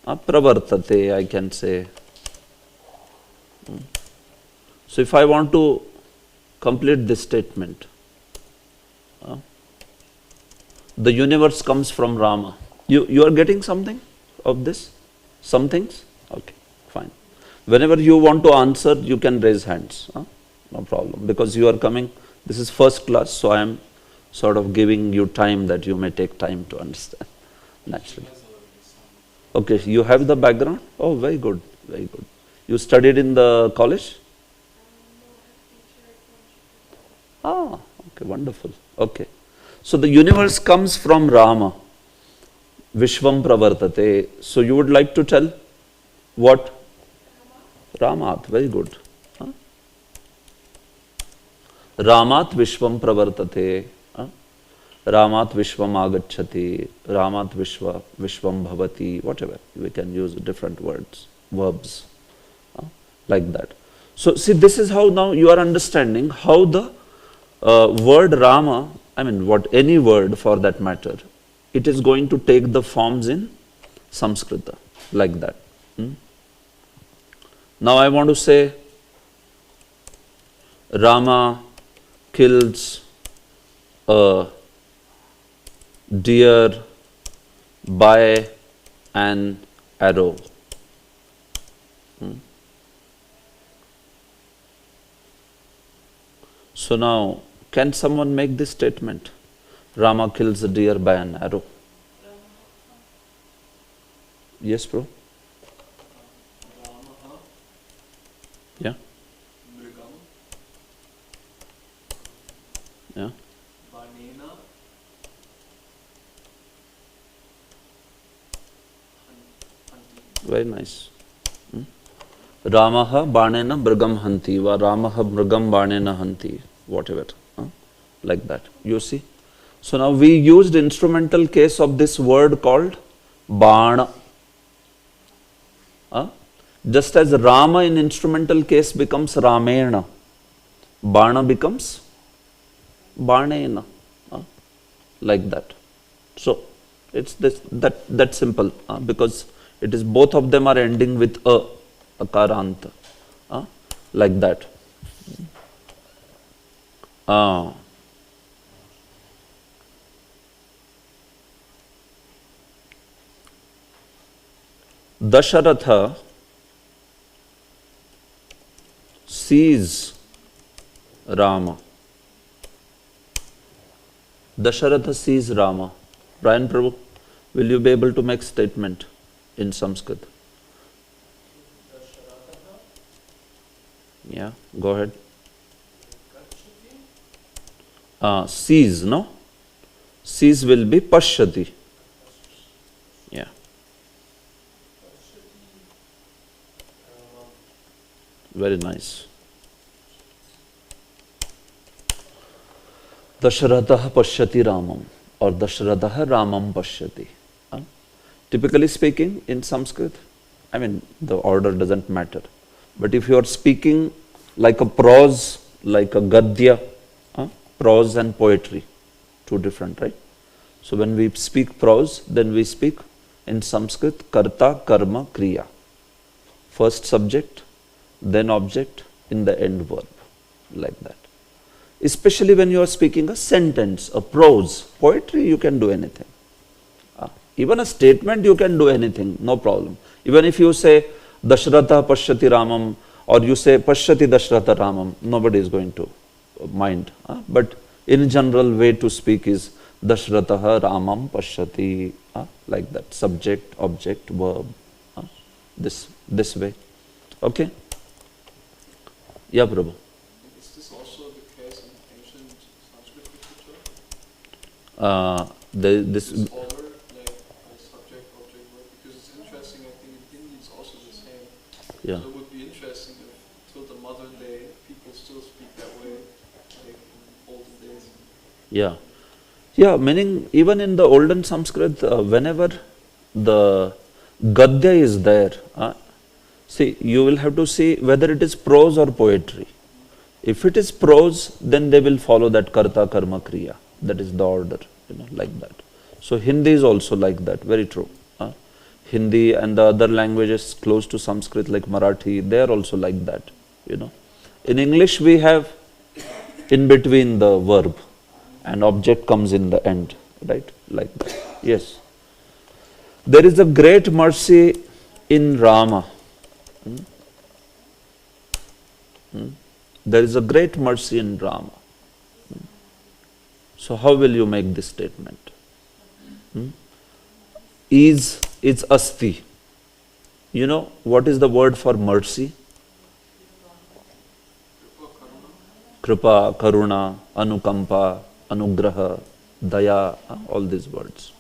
Speaker 1: pravartate, I can say, So if I want to complete this statement, the universe comes from Rama. You are getting something of this? Some things? Okay, fine. Whenever you want to answer, you can raise hands. No problem. Because you are coming, this is first class, so I am sort of giving you time that you may take time to understand naturally. Okay, you have the background? Oh, very good, very good. You studied in the college? Ah, okay, wonderful. Okay. So the universe comes from Rama. Vishvam pravartate. So you would like to tell what? Ramat, very good. Ramat Vishvam pravartate. Ramat Vishvam agacchati. Ramat Vishvam bhavati. Whatever. We can use different words, verbs. Like that. So see, this is how now you are understanding how the word Rama, I mean any word for that matter, it is going to take the forms in Sanskrita, like that. Now I want to say Rama kills a deer by an arrow. So now, can someone make this statement? Rama kills a deer by an arrow. Yes, bro?
Speaker 4: Ramaha
Speaker 1: Yeah?
Speaker 4: Mrigam
Speaker 1: Yeah?
Speaker 4: Banena Hanti.
Speaker 1: Very nice. Ramaha banena mrigam hanti, va Ramaha mrigam banena hanti, whatever. Like that. You see? So now we used instrumental case of this word called Bana. Just as Rama in instrumental case becomes Ramena, Bana becomes Banena. Like that. So it's that simple, because it is both of them are ending with akaranta, like that. Dasharatha sees Rama. Dasharatha sees Rama. Brian Prabhu, will you be able to make statement in Sanskrit? Yeah, go ahead. Sees, no? Sees will be pashyati. Yeah. Very nice. Dasharatha pashyati Ramam, or Dasharatha Ramam pashyati. Typically speaking, in Sanskrit, I mean, the order doesn't matter. But if you are speaking like a prose, like a gadya, prose and poetry, two different, right? So when we speak prose, then we speak in Sanskrit karta, karma, kriya. First subject, then object, in the end verb, like that. Especially when you are speaking a sentence, a prose. Poetry, you can do anything. Even a statement, you can do anything, no problem. Even if you say Dasharatha pashyati Ramam, or you say pashyati Dasharatha Ramam, nobody is going to mind. But in general way to speak is Dasharatha Ramam pashyati, like that. Subject, object, verb, this way. Okay? Yeah, Prabhu.
Speaker 4: Is this also the case in ancient Sanskrit literature?
Speaker 1: This
Speaker 4: This order, like subject, object, verb, because it's interesting. I think in Hindi it's also the same.
Speaker 1: Yeah.
Speaker 4: So it would be interesting if till the modern day people still speak that way, like in olden days.
Speaker 1: Yeah. Yeah, meaning even in the olden Sanskrit, whenever the gadya is there, see, you will have to see whether it is prose or poetry. If it is prose, then they will follow that karta, karma, kriya. That is the order, like that. So Hindi is also like that, very true. Hindi and the other languages close to Sanskrit like Marathi, they are also like that. In English we have in between the verb and object comes in the end, right? Like that. Yes. There is a great mercy in Rama. There is a great mercy in Rama. So how will you make this statement? Is asti. You know what is the word for mercy? Kripa, Karuna, Anukampa, Anugraha, Daya, all these words.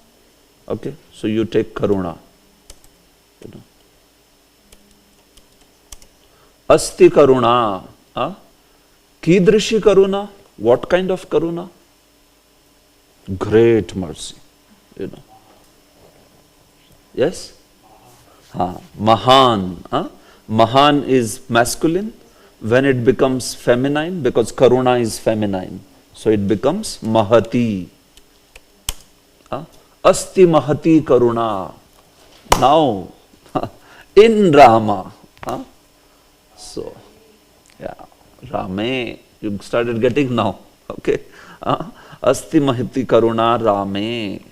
Speaker 1: Okay, so you take Karuna. Asti Karuna. Kidrishi Karuna. What kind of Karuna? Great mercy. Yes? Mahan. Mahan is masculine. When it becomes feminine, because Karuna is feminine, so it becomes Mahati. Asti Mahati Karuna. Now, in Rama. So, yeah, Rame, you started getting now. Okay. Asti Mahati Karuna Rame.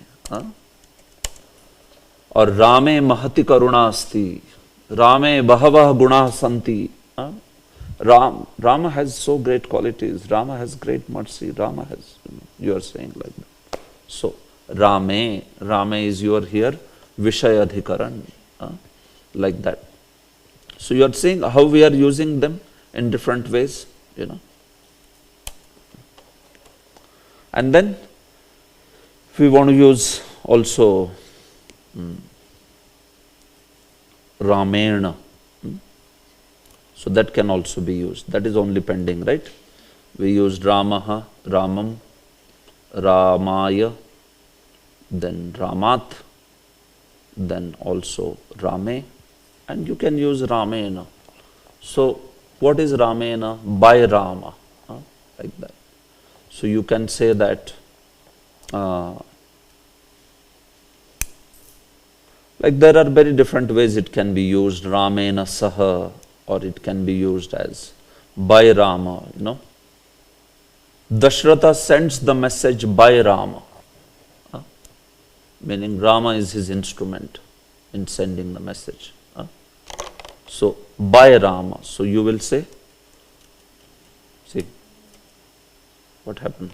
Speaker 1: Or Rame Mahati Karuna Asti. Rame Bahavah Guna Santi. Rama has so great qualities. Rama has great mercy. Rama has, you are saying like that. So, Rame is your here, Vishayadhikaran, like that. So, you are saying how we are using them in different ways, And then, if we want to use also Ramena, so that can also be used. That is only pending, right? We used Ramaha, Ramam, Ramaya, then Ramat, then also Rame, and you can use Ramena. So, what is Ramena? By Rama, like that. So, you can say that, like there are very different ways it can be used, Ramena Saha, or it can be used as by Rama, Dashratha sends the message by Rama, meaning Rama is his instrument in sending the message. So, by Rama. So, you will say, see, what happened?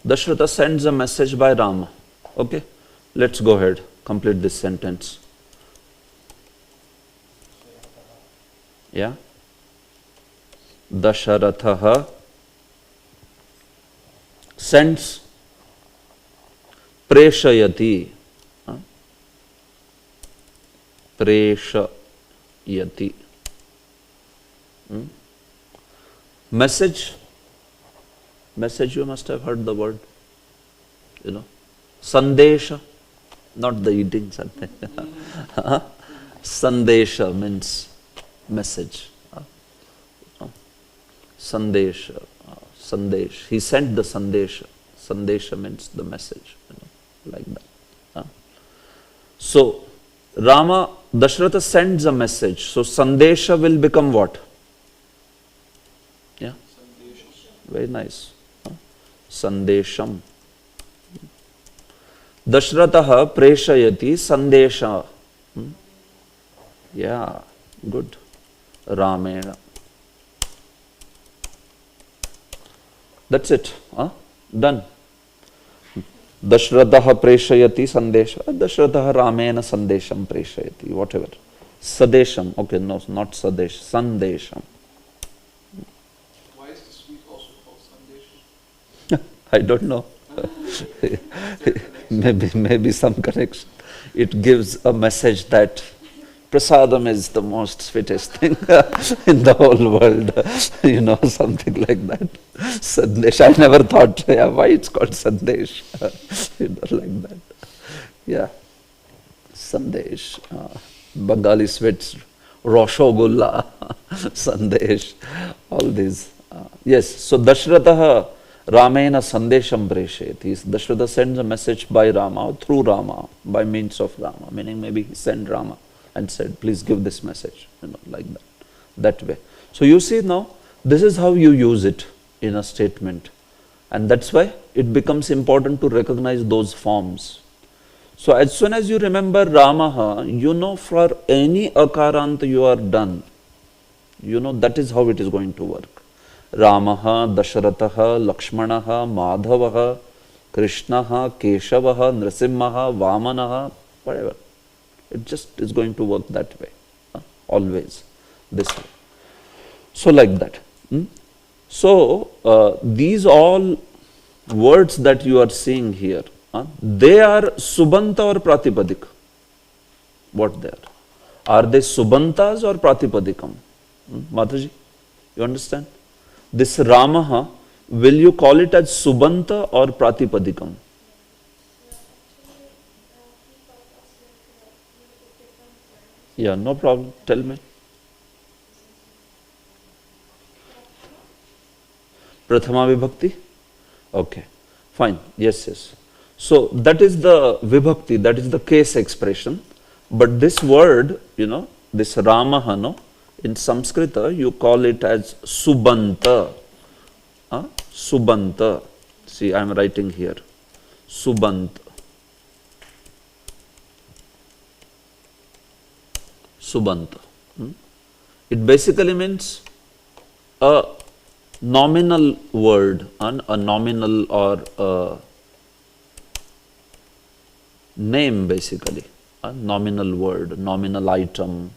Speaker 1: Dashratha sends a message by Rama. Okay, let's go ahead, complete this sentence. Yeah? Dasharatha sends Preshayati. Preshayati. Message, you must have heard the word, Sandesha, not the eating something. Sandesha means message. Sandesha, Sandesh. He sent the Sandesha. Sandesha means the message, like that. So, Dashratha sends a message. So, Sandesha will become what? Yeah? Very nice. Sandesham. Dashratha preshayati sandesha. Yeah, good. Ramena. That's it. Done. Dashratha preshayati sandesha. Dashratha Ramena sandesham preshayati. Whatever. Sadesham. Okay, no, not Sadesh. Sandesham.
Speaker 4: Why is the sweet also called Sandesh?
Speaker 1: I don't know. maybe some connection. It gives a message that Prasadam is the most sweetest thing in the whole world, something like that. Sandesh, I never thought why it's called Sandesh, like that. Yeah, Sandesh. Bengali sweets, Roshogulla, Sandesh, all these. Yes, so Dashratha Ramena Sandesham Preshet. Dashratha sends a message by Rama, or through Rama, by means of Rama, meaning maybe he sent Rama and said, please give this message, like that way. So you see now, this is how you use it in a statement. And that's why it becomes important to recognize those forms. So as soon as you remember Ramaha, for any akaranta you are done, that is how it is going to work. Ramaha, Dasharataha, Lakshmanaha, Madhavaha, Krishnaha, Keshavaha, Nrasimhaha, Vamanaha, whatever. It just is going to work that way, always, this way. So like that. So these all words that you are seeing here, they are Subanta or Pratipadik? What they are? Are they Subantas or Pratipadikam? Mataji, you understand? This Ramaha, will you call it as Subanta or Pratipadikam? Yeah, no problem. Tell me. Prathama Vibhakti? Okay, fine. Yes. So that is the Vibhakti, that is the case expression. But this word, this Ramaha, in Sanskrita, you call it as Subanta. Subanta. See, I am writing here. Subanta. Subanta. It basically means a nominal word, a nominal or a name basically, a nominal word, nominal item.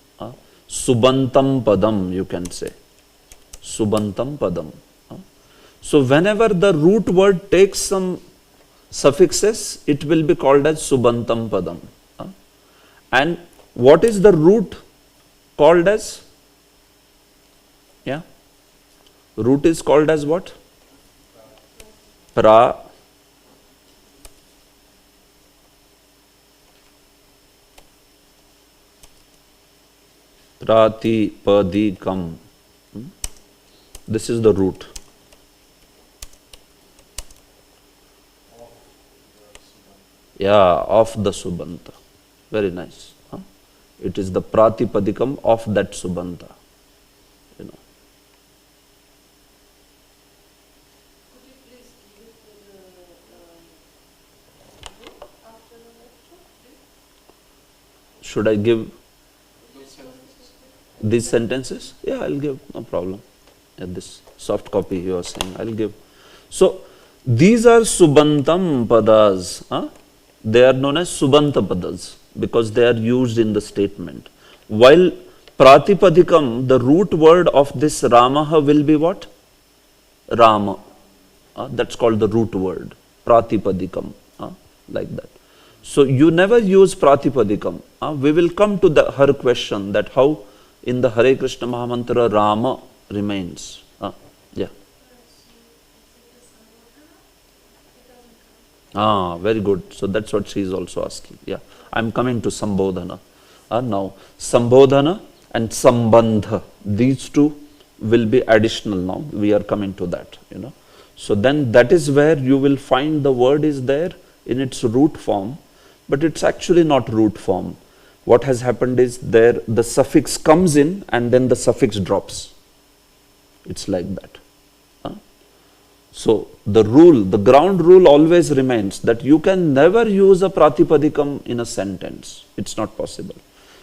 Speaker 1: Subantam padam, you can say. Subantam padam. So whenever the root word takes some suffixes, it will be called as Subantam padam. And what is the root called as? Yeah? Root is called as what? Pra. Pratipadikam. This is the root. Yeah, of the Subanta. Very nice. It is the Pratipadikam of that Subanta.
Speaker 5: Could you please give it to the group after the lecture, please?
Speaker 1: Should I give
Speaker 4: Those sentences.
Speaker 1: these sentences? Yeah, I'll give, no problem. This soft copy you are saying, I'll give. So, these are Subantam padas. They are known as Subanta padas because they are used in the statement. While Pratipadikam, the root word of this Ramaha will be what? Rama. That's called the root word. Pratipadikam. Like that. So, you never use Pratipadikam. We will come to her question that how in the Hare Krishna Mahamantra Rama remains. Yeah. Very good. So that's what she is also asking. Yeah. I'm coming to Sambodhana. Now, Sambodhana and Sambandha, these two will be additional now. We are coming to that, So then that is where you will find the word is there in its root form, but it's actually not root form. What has happened is there the suffix comes in and then the suffix drops. It's like that. So the rule, the ground rule always remains that you can never use a Pratipadikam in a sentence. It's not possible.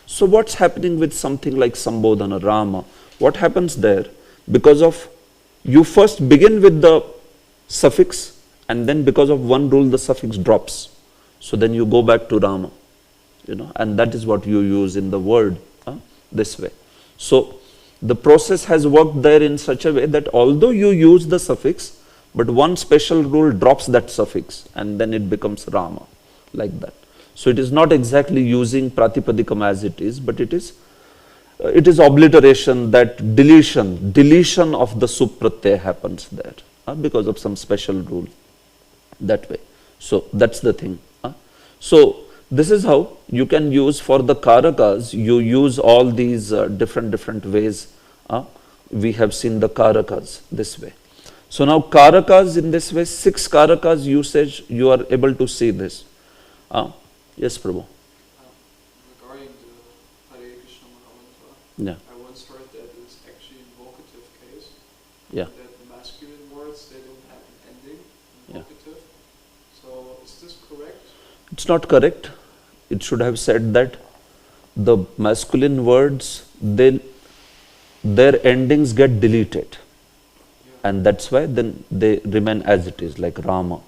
Speaker 1: So what's happening with something like Sambodhana, Rama? What happens there? Because of, you first begin with the suffix and then because of one rule the suffix drops. So then you go back to Rama, and that is what you use in the word this way. So the process has worked there in such a way that although you use the suffix, but one special rule drops that suffix and then it becomes Rama, like that. So it is not exactly using Pratipadikam as it is, but it is obliteration, that deletion of the sup pratyaya happens there because of some special rule that way. So that's the thing. So this is how you can use for the karakas. You use all these different ways. We have seen the karakas this way. So now karakas in this way, 6 karakas usage, you are able to see this. Yes, Prabhu.
Speaker 4: Regarding the Hare Krishna Mahamantra,
Speaker 1: Yeah.
Speaker 4: I once heard that it's actually in vocative case.
Speaker 1: Yeah.
Speaker 4: That the masculine words, they don't have an ending in
Speaker 1: Yeah.
Speaker 4: vocative. So is this correct?
Speaker 1: It's not correct. It should have said that the masculine words, their endings get deleted. And that's why then they remain as it is, like Rama.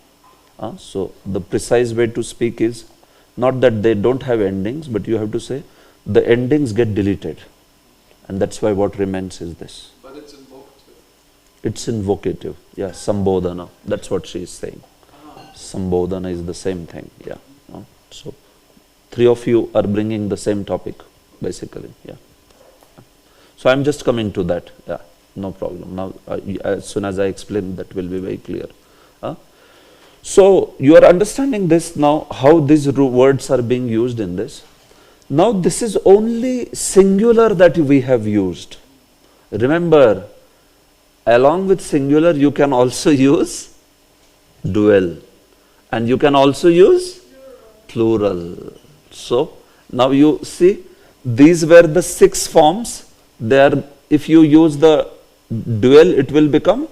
Speaker 1: So the precise way to speak is not that they don't have endings, but you have to say the endings get deleted. And that's why what remains is this.
Speaker 4: But it's in vocative.
Speaker 1: It's in vocative. Yeah, Sambodhana. That's what she is saying. Sambodhana is the same thing. Yeah. So 3 of you are bringing the same topic, basically. Yeah. So I'm just coming to that. Yeah. No problem. Now, as soon as I explain, that will be very clear. So you are understanding this now, how these words are being used in this. Now this is only singular that we have used. Remember, along with singular, you can also use dual. And you can also use plural. So now you see, these were the 6 forms. There, if you use the dual, it will become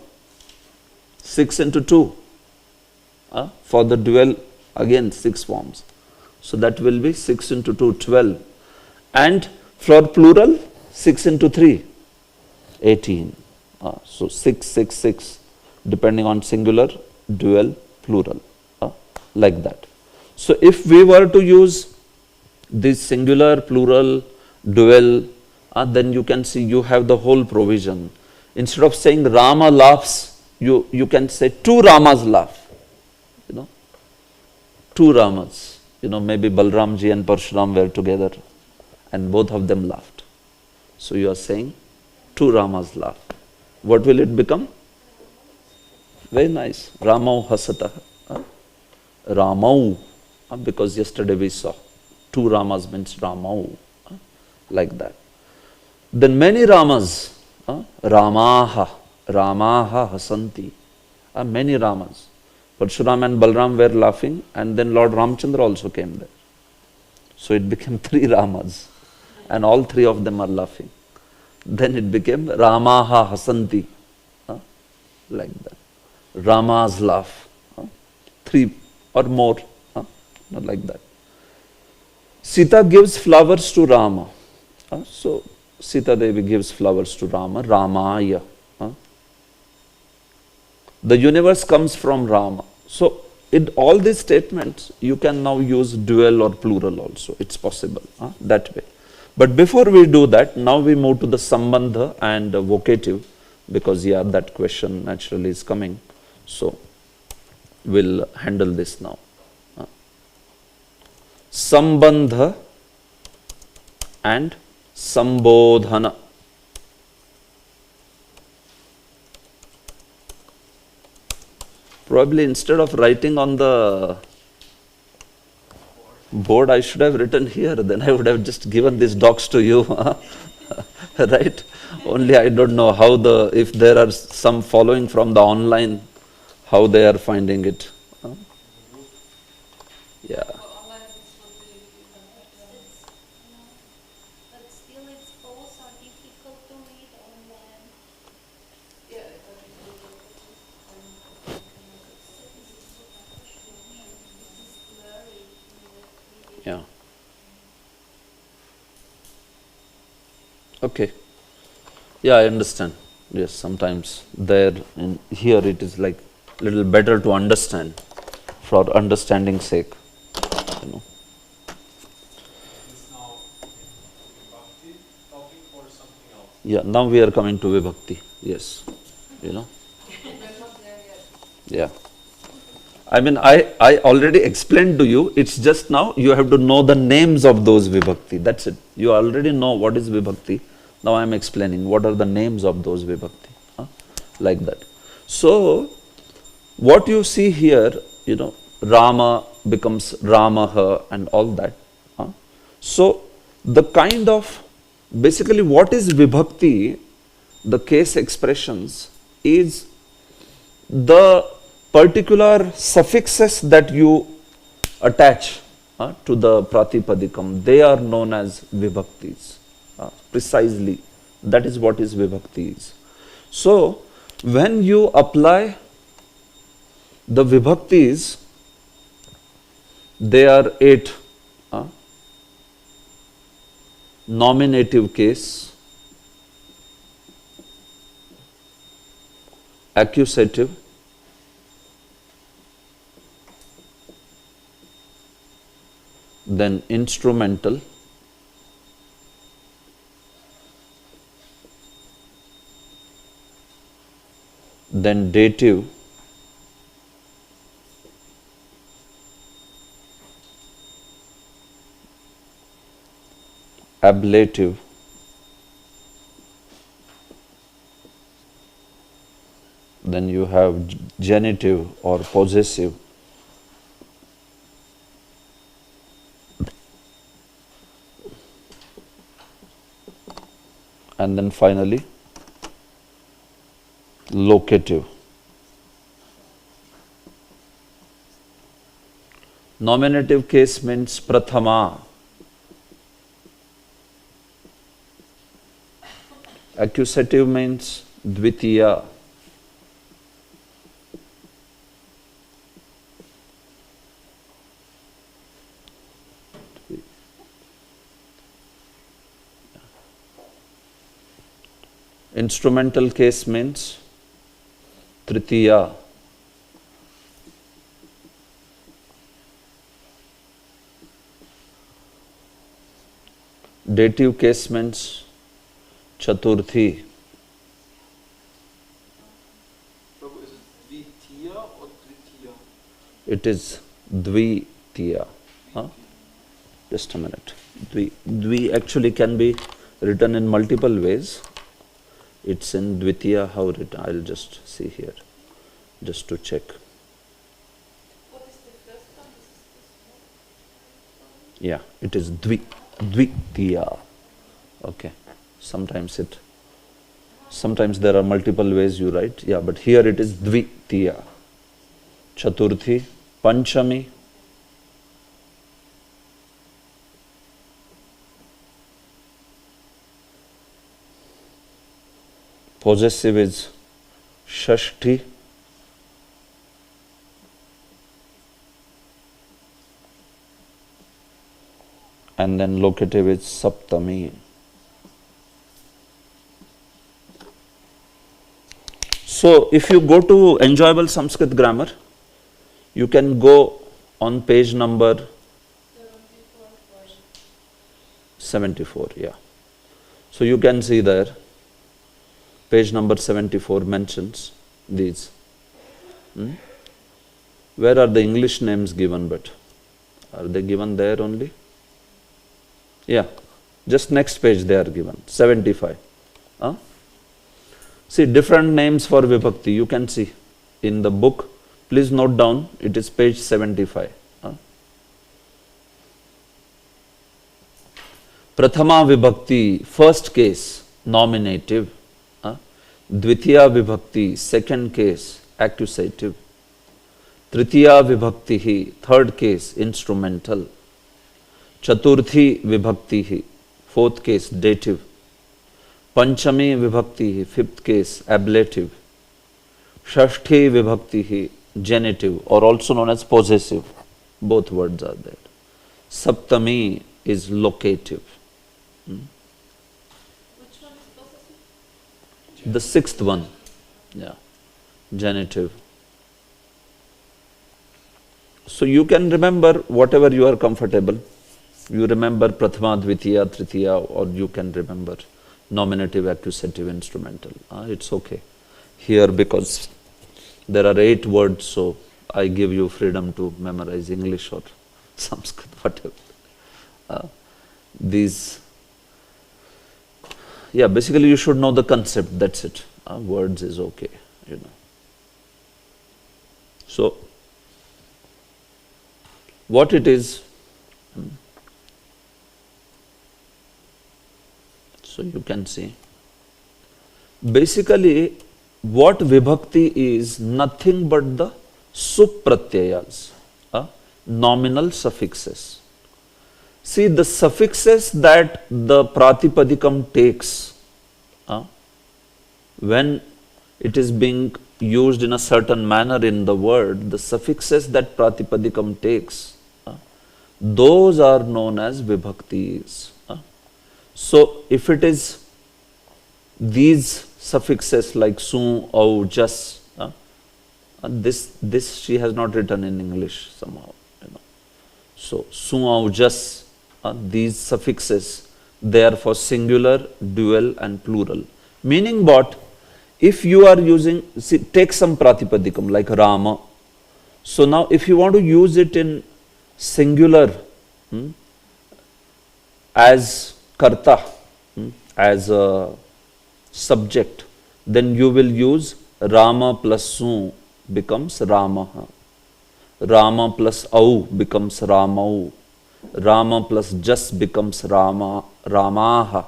Speaker 1: 6 into 2. For the dual, again 6 forms. So that will be 6 into 2, 12. And for plural, 6 into 3, 18. So 6, 6, 6, depending on singular, dual, plural, like that. So if we were to use this singular, plural, dual, then you can see you have the whole provision. Instead of saying Rama laughs, you can say 2 Ramas laugh. 2 Ramas. Maybe Balramji and Parshuram were together and both of them laughed. So you are saying 2 Ramas laugh. What will it become? Very nice. Ramau hasata. Ramau. Because yesterday we saw 2 Ramas means Ramau. Like that. Then many Ramas. Ramaha. Ramaha hasanti. Many Ramas. Parshuram and Balram were laughing, and then Lord Ramchandra also came there. So it became 3 Ramas, and all 3 of them are laughing. Then it became Ramaha hasanti, like that. Rama's laugh, 3 or more, like that. Sita gives flowers to Rama. So Sita Devi gives flowers to Rama, Ramaya. The universe comes from Rama. So in all these statements, you can now use dual or plural also. It's possible that way. But before we do that, now we move to the sambandha and vocative, because that question naturally is coming. So we'll handle this now. Sambandha and sambodhana. Probably instead of writing on the board, I should have written here. Then I would have just given these docs to you. Right? Only I don't know how if there are some following from the online, how they are finding it. Yeah.
Speaker 3: But still, it's both are difficult to read online.
Speaker 1: Yeah. Okay. Yeah, I understand. Yes, sometimes here it is like little better to understand for understanding's sake.
Speaker 2: Is now Vibhakti topic or something else?
Speaker 1: Yeah, now we are coming to Vibhakti. Yes. Yeah. I mean, I already explained to you, it's just now you have to know the names of those vibhakti. That's it. You already know what is vibhakti. Now I am explaining what are the names of those vibhakti. Like that. So, what you see here, Rama becomes Ramaha and all that. So, the kind of, basically what is vibhakti, the case expressions, is the particular suffixes that you attach to the pratipadikam. They are known as vibhaktis. Precisely, that is what is vibhakti is. So, when you apply the vibhaktis, they are 8. Nominative case, accusative, then instrumental, then dative, ablative, then you have genitive or possessive, and then finally locative. Nominative case means prathama. Accusative means dvitiya. Instrumental case means tritiya. Dative case means chaturthi.
Speaker 4: Prabhu, is it Dvitiya or Tritiya?
Speaker 1: It is dvitiya. Just a minute. Dvi actually can be written in multiple ways. It's in dvitiya, how written? I'll just see here, just to check.
Speaker 5: What is the first one? This is this one.
Speaker 1: Yeah, it is dvitiya. Okay. Sometimes there are multiple ways you write. Yeah, but here it is dvitiya. Chaturthi, panchami, possessive is shashti, and then locative is saptami. So, if you go to Enjoyable Sanskrit Grammar, you can go on page number 74, yeah. So, you can see there, page number 74 mentions these. Where are the English names given, but are they given there only? Yeah, just next page they are given, 75. See, different names for vibhakti, you can see in the book. Please note down, it is page 75. Prathama vibhakti, first case, nominative. Dvitiya vibhakti, second case, accusative. Tritiya vibhakti, third case, instrumental. Chaturthi vibhakti, fourth case, dative. Panchami vibhakti, fifth case, ablative. Shashthi vibhakti, genitive, or also known as possessive. Both words are there. Saptami is locative.
Speaker 5: Which one is possessive?
Speaker 1: The sixth one, yeah, genitive. So you can remember whatever you are comfortable. You remember prathama, dvitiya, tritiya, or you can remember nominative, accusative, instrumental. It's okay. Here, because there are 8 words, so I give you freedom to memorize English or Sanskrit, whatever. These, yeah, basically you should know the concept, that's it. Words is okay, you know. So, what it is, so you can see, basically what vibhakti is nothing but the supratyayas, nominal suffixes. See, the suffixes that the pratipadikam takes, when it is being used in a certain manner in the word, the suffixes that pratipadikam takes, those are known as vibhaktis. So, if it is these suffixes like su, au, jas, this she has not written in English somehow, you know. So, su, au, jas, these suffixes, they are for singular, dual and plural. Meaning what? If you are using, see, take some pratipadikam like Rama. So now if you want to use it in singular as karta, as a subject, then you will use Rama plus su becomes Ramaha. Rama plus au becomes Ramau. Rama plus jas becomes Ramaha.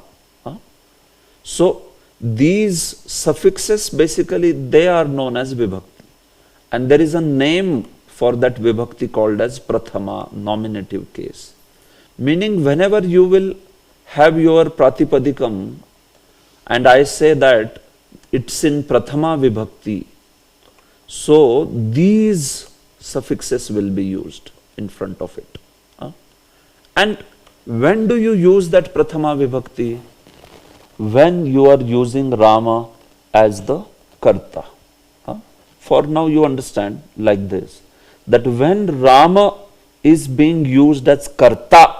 Speaker 1: So these suffixes basically they are known as vibhakti. And there is a name for that vibhakti called as prathama, nominative case. Meaning whenever you will have your pratipadikam and I say that it's in prathama vibhakti, so these suffixes will be used in front of it. And when do you use that prathama vibhakti? When you are using Rama as the karta. For now you understand like this, that when Rama is being used as karta,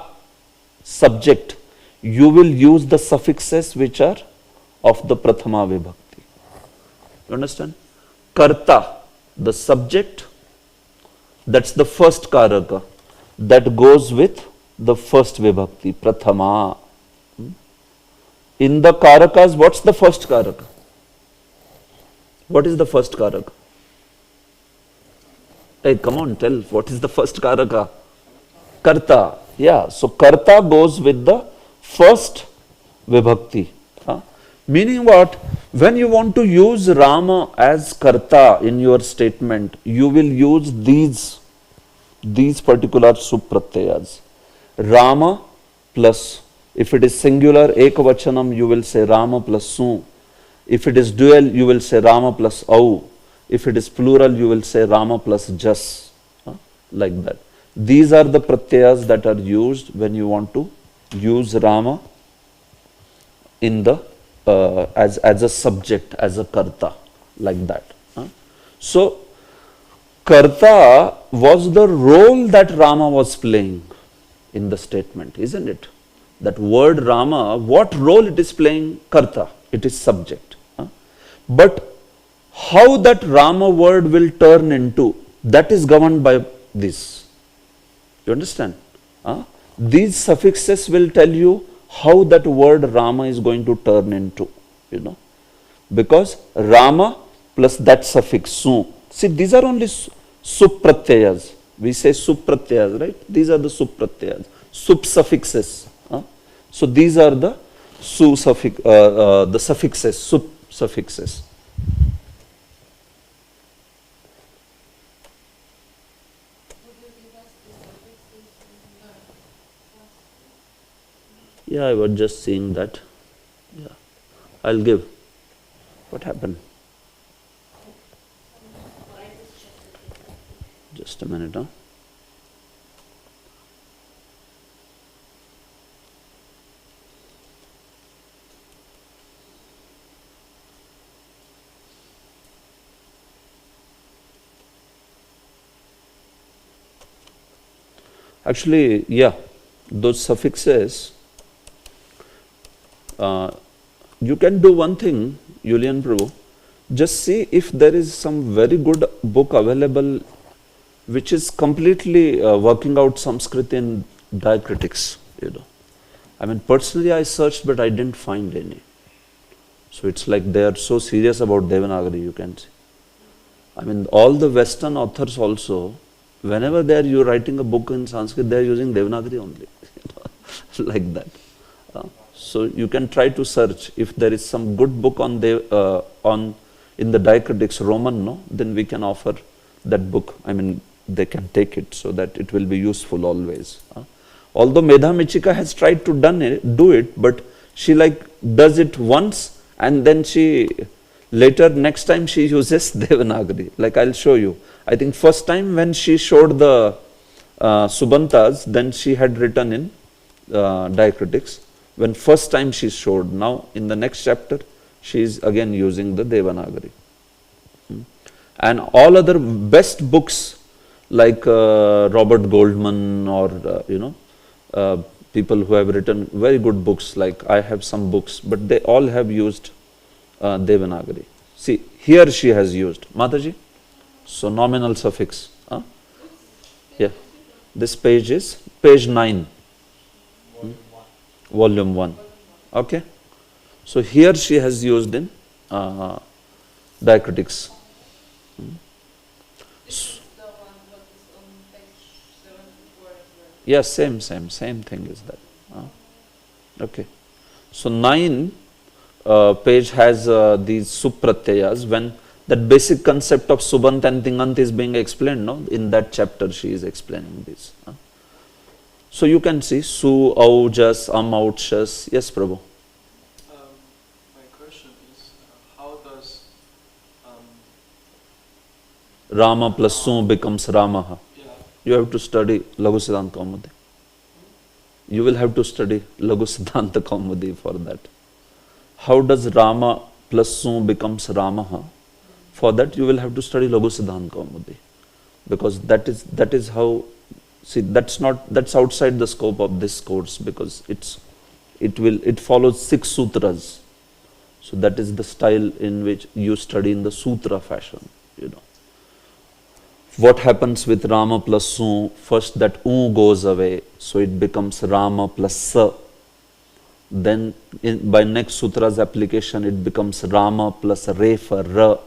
Speaker 1: subject, you will use the suffixes which are of the prathama vibhakti. You understand? Karta, the subject, that's the first karaka, that goes with the first vibhakti, prathama. In the karakas, what's the first karaka? What is the first karaka? Hey, come on, tell, what is the first karaka? Karta. Yeah, so karta goes with the first vibhakti. Meaning what? When you want to use Rama as karta in your statement, you will use these particular supratyayas. Rama plus, if it is singular, ekavachanam, you will say Rama plus su. If it is dual, you will say Rama plus au. If it is plural, you will say Rama plus jas. Like that. These are the pratyayas that are used when you want to use Rama in the as a subject, as a karta, like that. So, karta was the role that Rama was playing in the statement, isn't it? That word Rama, what role it is playing? Karta, it is subject. But how that Rama word will turn into, that is governed by this. You understand? These suffixes will tell you how that word Rama is going to turn into, you know. Because Rama plus that suffix su. See, these are only supratyayas. We say supratyayas, right? These are the supratyayas, sup suffixes. So these are the the suffixes, sup suffixes. Yeah, I was just seeing that. Yeah, I'll give. What happened? Just a minute, huh? Actually, yeah, those suffixes, you can do one thing, Julian Prabhu, just see if there is some very good book available which is completely working out Sanskrit in diacritics, I mean, personally I searched, but I didn't find any. So it's like they are so serious about Devanagari, you can see. I mean, all the Western authors also, whenever they are writing a book in Sanskrit, they are using Devanagari only, like that. So you can try to search if there is some good book on in the diacritics Roman, no, then we can offer that book. I mean, they can take it so that it will be useful always. Although Medha Michika has tried to do it, but she like does it once and then she later next time she uses Devanagari. Like I'll show you. I think first time when she showed the Subantas, then she had written in diacritics. When first time she showed, now in the next chapter she is again using the Devanagari. And all other best books like Robert Goldman or people who have written very good books, like I have some books, but they all have used Devanagari. See, here she has used Mataji, so nominal suffix. Yeah, this page is page 9, volume 1. Okay, so here she has used in diacritics. Yes, same thing is that. Okay, so 9 page has these supratyayas, when that basic concept of subant and tingant is being explained. No, in that chapter she is explaining this. So you can see su, au, jas, outshas. Yes, Prabhu.
Speaker 4: My question is, how does
Speaker 1: Rama plus su becomes Ramaha.
Speaker 4: yeah,
Speaker 1: You have to study Laghu Siddhanta Kaumudi. You will have to study Laghu Siddhanta Kaumudi for that. How does Rama plus su becomes Ramaha? For that you will have to study Laghu Siddhanta Kaumudi. Because that is how, see, that's outside the scope of this course, because it follows 6 sutras. So that is the style in which you study in the sutra fashion, What happens with Rama plus su? First that u goes away, so it becomes Rama plus sa. Then by next sutra's application it becomes Rama plus re for ra.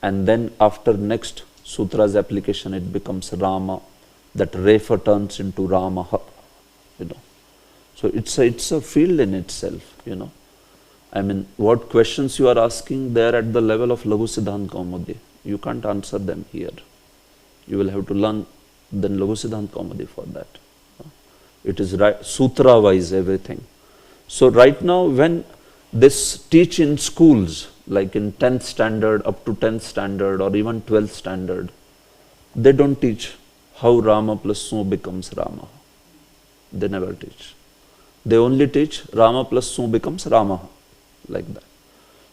Speaker 1: And then after next sutra's application it becomes Rama. That re for turns into Rama. So it's a field in itself, I mean, what questions you are asking, they are at the level of Laghu Siddhanta Kaumudi. You can't answer them here. You will have to learn then Laghu Siddhanta Kaumudi for that. It is right, sutra wise everything. So right now when this teach in schools, like in 10th standard up to 10th standard or even 12th standard, they don't teach how Rama plus su becomes Rama. They never teach. They only teach Rama plus su becomes Rama, like that.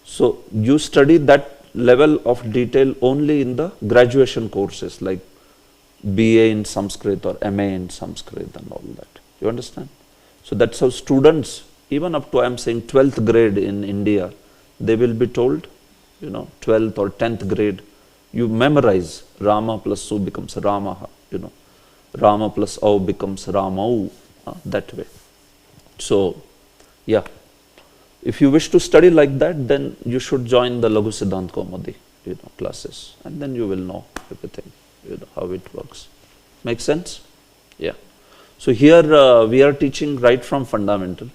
Speaker 1: So you study that level of detail only in the graduation courses like BA in Sanskrit or MA in Sanskrit and all that. You understand? So that's how students, even up to I am saying 12th grade in India, they will be told, 12th or 10th grade, you memorize Rama plus su becomes Rama, Rama plus au becomes Ramau, that way. So, yeah. If you wish to study like that, then you should join the Laghu Siddhanta Kaumudi, classes, and then you will know everything, how it works. Make sense? Yeah. So here we are teaching right from fundamental,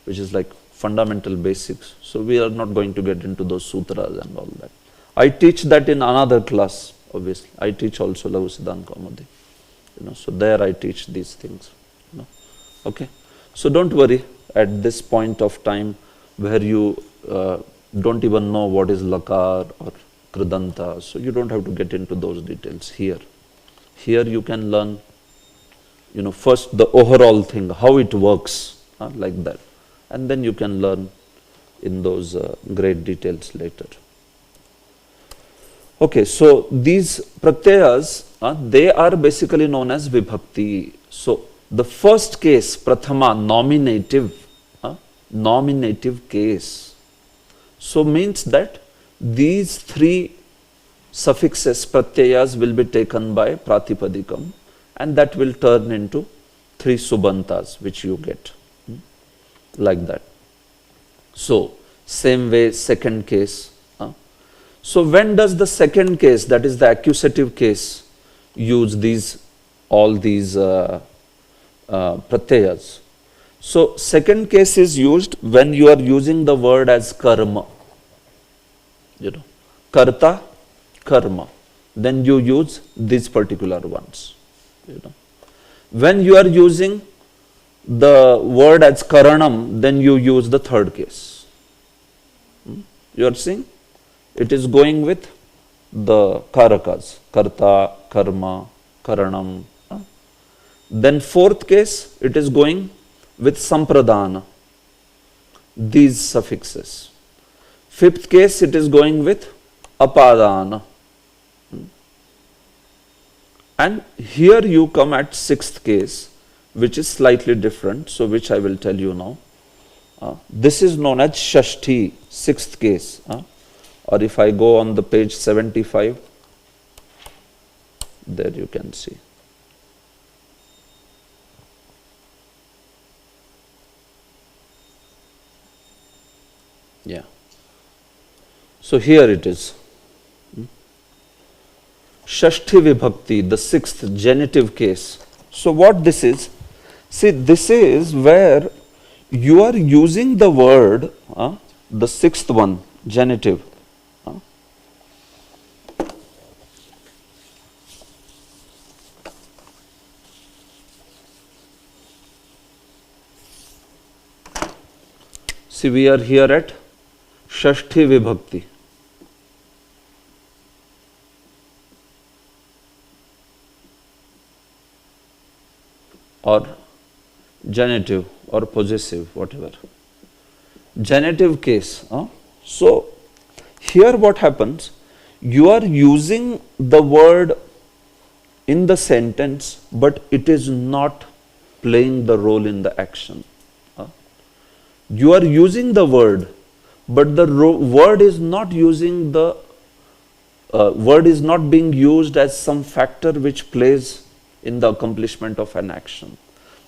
Speaker 1: which is like fundamental basics. So we are not going to get into those sutras and all that. I teach that in another class, obviously. I teach also Laghu Siddhanta Kaumudi, so there I teach these things, Okay. So don't worry. At this point of time where you don't even know what is lakar or kridanta, so you don't have to get into those details here. Here you can learn, first the overall thing, how it works, like that. And then you can learn in those great details later. Okay, so these pratyayas, they are basically known as vibhakti. So the first case, prathama, nominative case. So means that these 3 suffixes, pratyayas will be taken by pratipadikam, and that will turn into 3 subantas, which you get. Like that. So, same way, second case. So, when does the second case, that is the accusative case, use all these pratyayas? So, second case is used when you are using the word as karma. Karta, karma. Then you use these particular ones. When you are using the word as karanam, then you use the third case. You are seeing? It is going with the karakas, karta, karma, karanam. Then fourth case, it is going with sampradana, these suffixes. Fifth case, it is going with apadana. And here you come at sixth case, which is slightly different, so which I will tell you now. This is known as Shashti, sixth case. Or if I go on the page 75, there you can see. Yeah. So here it is. Shashti Vibhakti, the sixth genitive case. So what this is? See, this is where you are using the word, the sixth one, genitive. See, we are here at Shashti Vibhakti. Or genitive or possessive, whatever. Genitive case. So, here what happens? You are using the word in the sentence, but it is not playing the role in the action. You are using the word, but the word is not using the word is not being used as some factor which plays in the accomplishment of an action.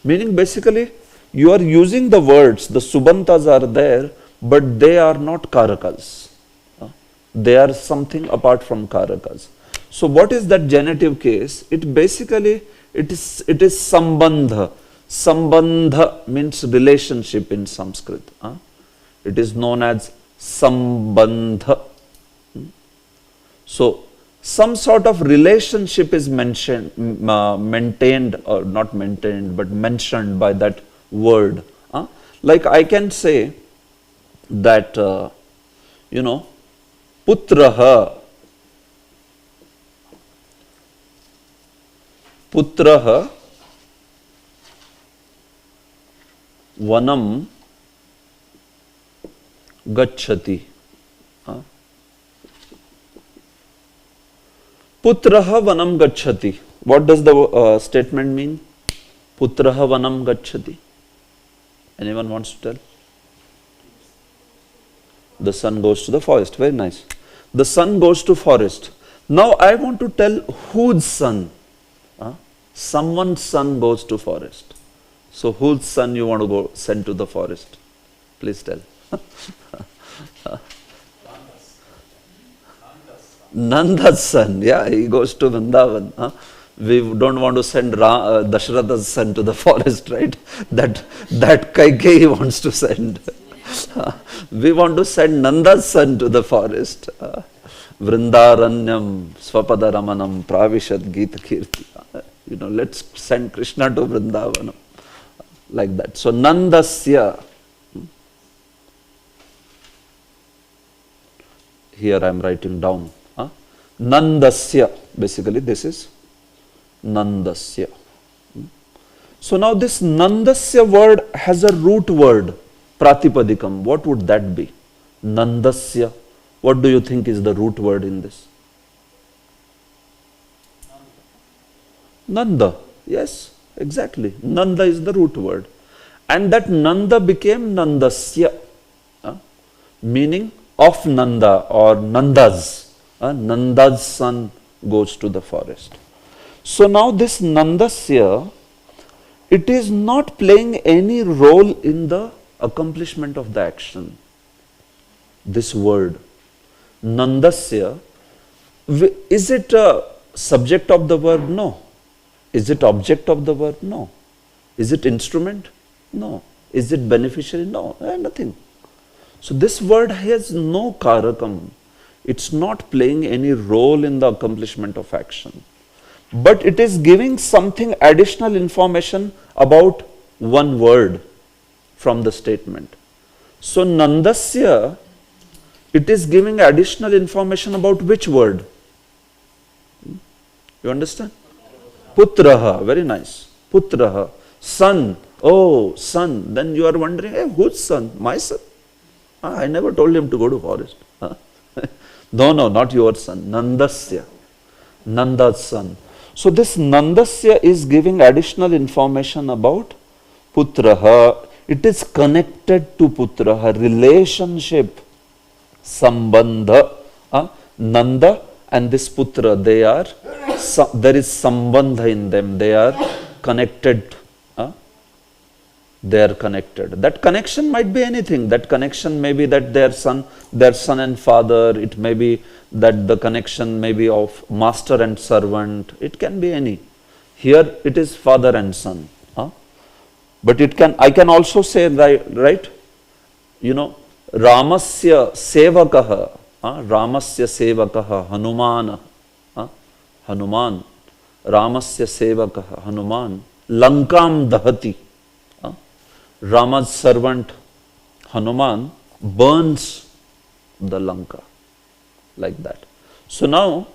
Speaker 1: Meaning basically you are using the words, the subantas are there, but they are not karakas. They are something apart from karakas. So what is that genitive case? It basically it is sambandha. Sambandha means relationship in Sanskrit. It is known as sambandha. So some sort of relationship is mentioned, maintained or not maintained, but mentioned by that word. Like I can say that, putraha, vanam gacchati. Putraha vanam gacchati. What does the statement mean? Putraha vanam gacchati. Anyone wants to tell? The son goes to the forest. Very nice. The son goes to forest. Now I want to tell whose son? Someone's son goes to forest. So whose son you want to go send to the forest? Please tell. Nanda's son. Yeah, he goes to Vrindavan. We don't want to send Dashratha's son to the forest, right? That Kaikeyi wants to send. We want to send Nanda's son to the forest. Vrindaranyam swapadaramanam pravishad gita kirti. Let's send Krishna to Vrindavanam. Like that. So Nandasya. Here I am writing down. Nandasya. Basically this is Nandasya. So now this Nandasya word has a root word, Pratipadikam. What would that be? Nandasya. What do you think is the root word in this? Nanda. Yes, exactly. Nanda is the root word. And that Nanda became Nandasya, meaning of Nanda or Nandas. Nanda's son goes to the forest. So now this Nandasya, it is not playing any role in the accomplishment of the action. This word, Nandasya, is it a subject of the verb? No. Is it object of the verb? No. Is it instrument? No. Is it beneficiary? No. Nothing. So this word has no karakam. It's not playing any role in the accomplishment of action. But it is giving something additional information about one word from the statement. So Nandasya, it is giving additional information about which word? You understand? Putraha, very nice. Putraha, son. Oh, son. Then you are wondering, hey, whose son? My son. I never told him to go to forest. No, not your son. Nandasya. Nanda's son. So this Nandasya is giving additional information about Putraha. It is connected to Putraha. Relationship. Sambandha. Nanda and this Putra, there is Sambandha in them. They are connected. They are connected. That connection might be anything. That connection may be that their son and father. It may be that the connection may be of master and servant. It can be any. Here it is father and son. But I can also say, right? Ramasya sevakaha. Ramasya sevakaha. Hanuman. Hanuman. Ramasya sevakaha. Hanuman. Lankam dahati. Rama's servant Hanuman burns the Lanka, like that. So now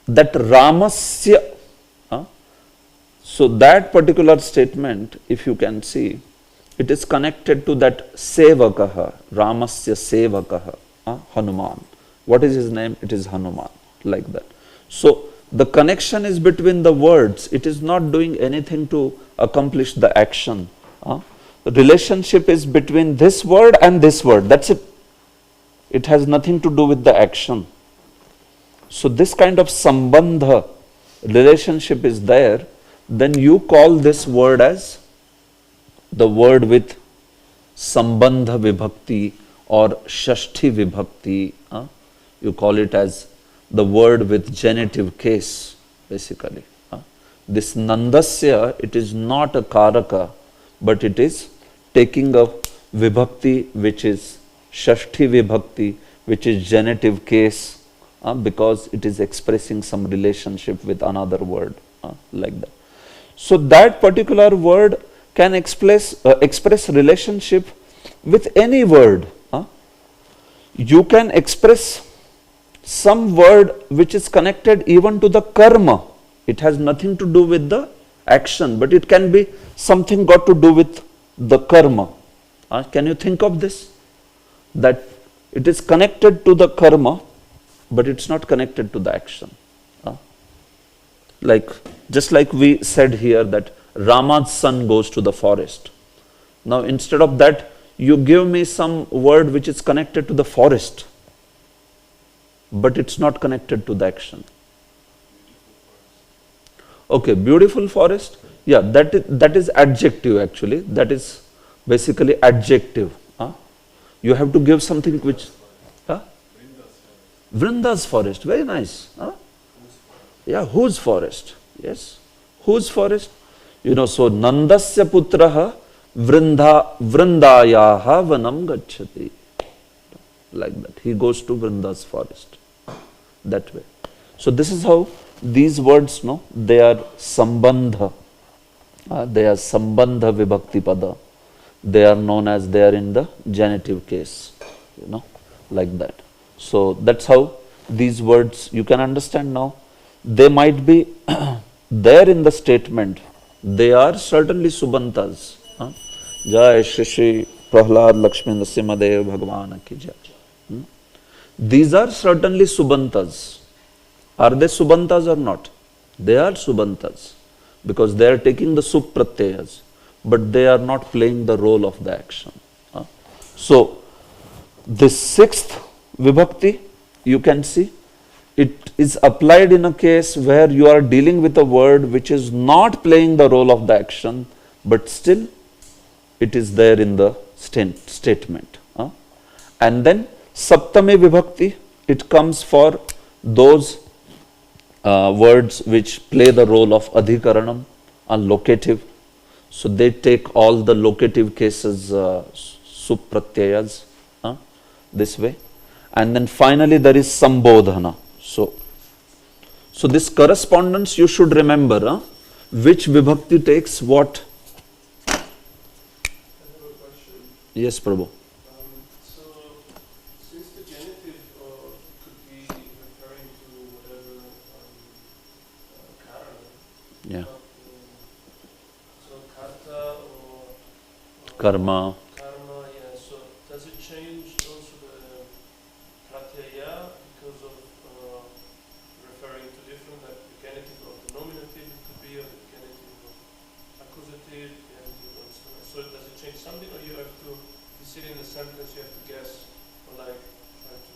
Speaker 1: that Ramasya, so that particular statement, if you can see, it is connected to that Sevakaha, Ramasya Sevakaha, Hanuman. What is his name? It is Hanuman, like that. So the connection is between the words. It is not doing anything to accomplish the action. The relationship is between this word and this word. That's it. It has nothing to do with the action. So this kind of sambandha relationship is there. Then you call this word as the word with sambandha vibhakti or shashti vibhakti. You call it as the word with genitive case, basically. This Nandasya, it is not a karaka, but it is taking a vibhakti which is shashti vibhakti, which is genitive case, because it is expressing some relationship with another word, like that. So that particular word can express relationship with any word. You can express some word which is connected even to the karma. It has nothing to do with the action, but it can be something got to do with the karma. Can you think of this? That it is connected to the karma, but it's not connected to the action. Just like we said here that Rama's son goes to the forest. Now instead of that, you give me some word which is connected to the forest, but it's not connected to the action. Okay, beautiful forest. Yeah, that is adjective actually. That is basically adjective. You have to give something which... Vrinda's forest. Very nice. Yeah, whose forest? Yes. Whose forest? So Nandasya putraha vrindayaha vanam gacchati. Like that. He goes to Vrinda's forest. That way. So this is how these words, they are sambandha. They are sambandha vibhakti pada. They are known as they are in the genitive case. Like that. So that's how these words, you can understand now. They might be there in the statement. They are certainly subantas. Jai Shri Shri Prahlad Lakshmi Nrsimhadev Bhagwan ki jai. These are certainly subantas. Are they subantas or not? They are subantas because they are taking the supratyayas, but they are not playing the role of the action. So this sixth vibhakti, you can see, it is applied in a case where you are dealing with a word which is not playing the role of the action, but still it is there in the statement. And then Saptami Vibhakti, it comes for those words which play the role of Adhikaranam and locative. So they take all the locative cases, Supratyayas, this way. And then finally there is Sambodhana. So this correspondence you should remember, which Vibhakti takes what.
Speaker 4: I have a question.
Speaker 1: Yes, Prabhu.
Speaker 4: So, since the genitive could be referring to whatever karana,
Speaker 1: Yeah.
Speaker 4: so karta or
Speaker 1: Karma.
Speaker 4: karma, yeah. So, does it change also the pratyaya because of referring to different, like the genitive of the nominative it could be, or the genitive of accusative, genitive of so does it change something, or you have to, you sit in the sentence, you have to guess, or like try to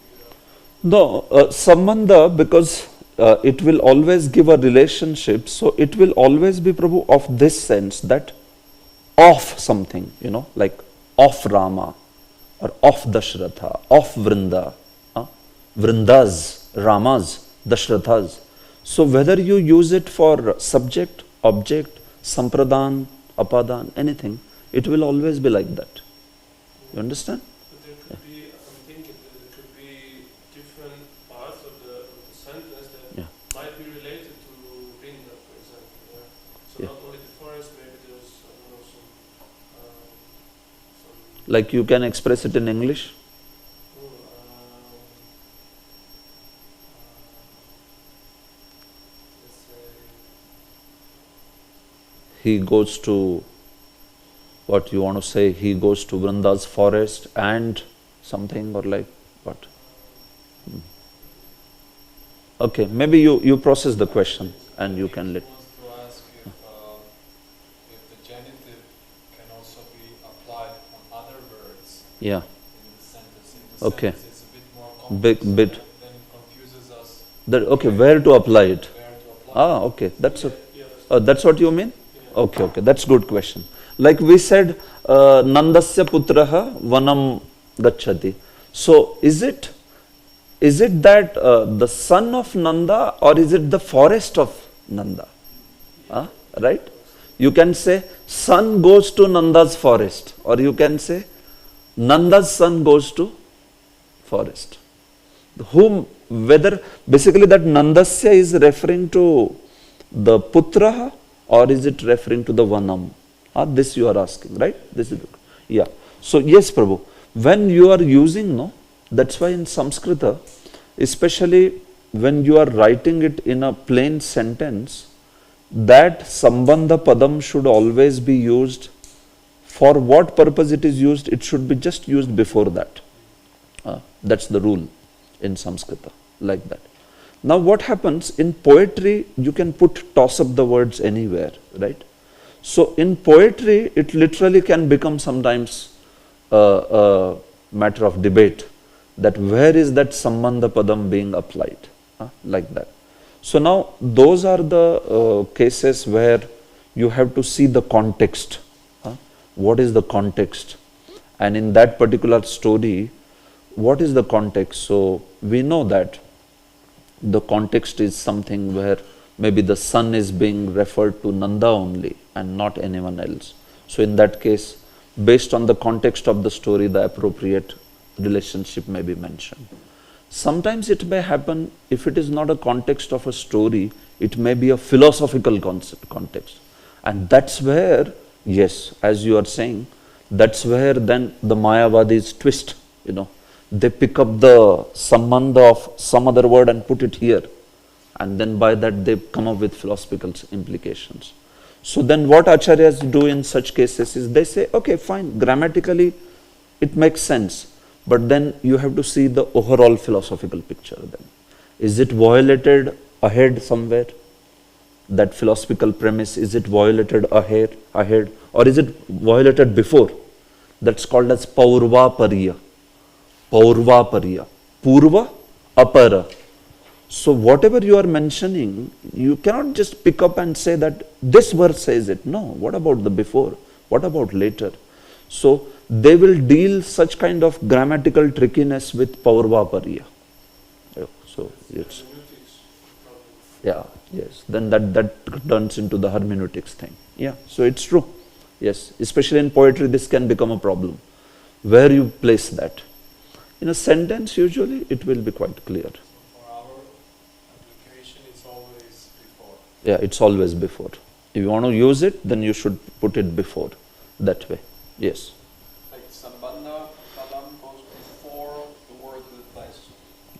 Speaker 4: figure it out?
Speaker 1: No, Sambandha, because it will always give a relationship, so it will always be, Prabhu, of this sense that of something, like of Rama, or of Dashratha, of Vrinda, Vrindas, Ramas, Dashrathas. So whether you use it for subject, object, Sampradan, Apadan, anything, it will always be like that. You understand?
Speaker 4: But there could be, I'm thinking that there could be different parts of the sentence that
Speaker 1: Yeah.
Speaker 4: might be related to Vrinda, for example. Yeah? So
Speaker 1: Yeah.
Speaker 4: not only the forest, maybe there's, I don't know, some
Speaker 1: Like you can express it in English.
Speaker 4: let's say,
Speaker 1: He goes to, what you want to say, he goes to Vrinda's forest and something, or like what? Okay, maybe you process the question and you can let.
Speaker 2: wants to ask if the genitive can also be applied on other words
Speaker 1: Yeah,
Speaker 2: in the sentence. In the
Speaker 1: Okay.
Speaker 2: sentence, it's a bit more complex.
Speaker 1: bit.
Speaker 2: Then it confuses us
Speaker 1: Okay, where to apply it?
Speaker 2: where to apply.
Speaker 1: Okay, that's it.
Speaker 4: yeah,
Speaker 1: That's what you mean?
Speaker 4: yeah.
Speaker 1: Okay, that's good question. Like we said, Nandasya putraha vanam gacchati. So is it that the son of Nanda, or is it the forest of Nanda? Right? You can say son goes to Nanda's forest, or you can say Nanda's son goes to forest. Whether basically that Nandasya is referring to the putra, or is it referring to the vanam? This you are asking, right? This is yeah. So yes, Prabhu, when you are using, that's why in Sanskrit, especially when you are writing it in a plain sentence, that Sambandha Padam should always be used. For what purpose it is used, it should be just used before that. That's the rule in Sanskrit, like that. Now what happens in poetry, you can toss up the words anywhere, right? So in poetry, it literally can become sometimes a matter of debate, that where is that Sambandha Padam being applied, like that. So now those are the cases where you have to see the context. What is the context? And in that particular story, what is the context? So we know that the context is something where maybe the son is being referred to Nanda only and not anyone else. So in that case, based on the context of the story, the appropriate relationship may be mentioned. Sometimes it may happen, if it is not a context of a story, it may be a philosophical context. And that's where, yes, as you are saying, that's where then the Mayavadis twist, They pick up the sambandha of some other word and put it here. And then by that they come up with philosophical implications. So then what acharyas do in such cases is they say, okay, fine, grammatically it makes sense. But then you have to see the overall philosophical picture then. Is it violated ahead somewhere? That philosophical premise, is it violated ahead, or is it violated before? That's called as Paurvapariya. Paurvapariya. Purva, Apara. So whatever you are mentioning, you cannot just pick up and say that this verse says it. No, what about the before? What about later? So they will deal such kind of grammatical trickiness with Paurvapariya. So it's,
Speaker 4: Hermeneutics problem.
Speaker 1: yeah, yes. Then that turns into the hermeneutics thing. Yeah, so it's true. Yes, especially in poetry, this can become a problem. Where you place that. In a sentence, usually, it will be quite clear.
Speaker 2: For our application, it's always before.
Speaker 1: Yeah, it's always before. If you want to use it, then you should put it before. That way. Yes.
Speaker 6: Like Sambandha Padam goes before the word to the place.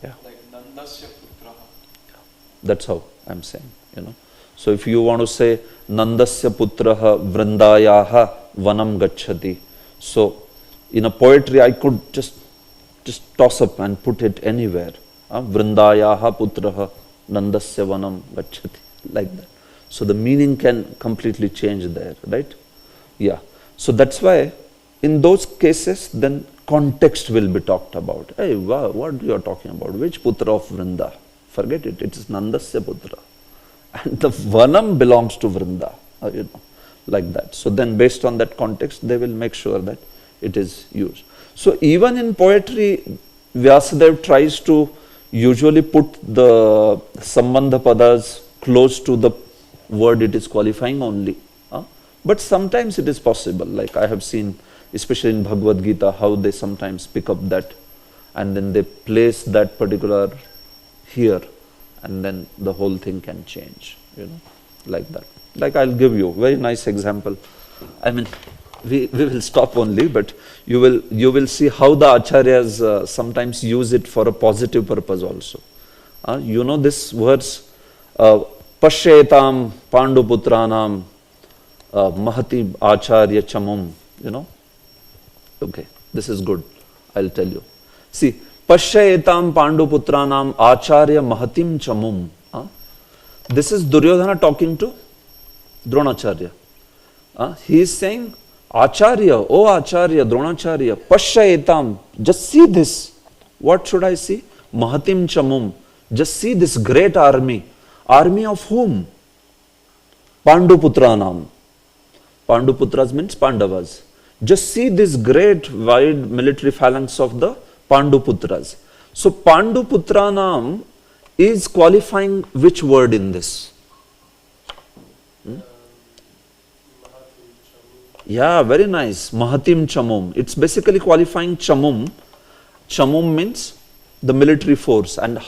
Speaker 1: Yeah.
Speaker 6: Like Nandasya Putraha.
Speaker 1: That's how I'm saying, So if you want to say Nandasya Putraha Vrindayaha Vanam Gacchati. So in a poetry I could just toss up and put it anywhere. Vrindayaha Putraha Nandasya Vanam Gacchati. Like that. So the meaning can completely change there, right? Yeah. So that's why in those cases then context will be talked about. Hey, wow, what you are talking about? Which Putra of Vrinda? Forget it. It is Nandasya Putra. And the Vanam belongs to Vrinda. Like that. So then based on that context, they will make sure that it is used. So even in poetry, Vyasadeva tries to usually put the Sambandha Padas close to the word it is qualifying only. But sometimes it is possible. Like I have seen, especially in Bhagavad Gita, how they sometimes pick up that and then they place that particular here and then the whole thing can change, like that. Like I'll give you a very nice example. I mean, we will stop only, but you will see how the acharyas sometimes use it for a positive purpose also. This verse, Pashyetam Panduputranam Mahati Acharya Chamum, Okay, this is good. I'll tell you. See, Pashyetam Panduputranam Acharya Mahatim Chamum. This is Duryodhana talking to Dronacharya. He is saying, Acharya, oh Acharya, Dronacharya, Pashyetam, just see this. What should I see? Mahatim Chamum. Just see this great army. Army of whom? Panduputranam. Panduputras means Pandavas. Just see this great wide military phalanx of the Panduputras. So Panduputranam is qualifying which word in this? Yeah, very nice. Mahatim Chamum. It's basically qualifying Chamum. Chamum means the military force, and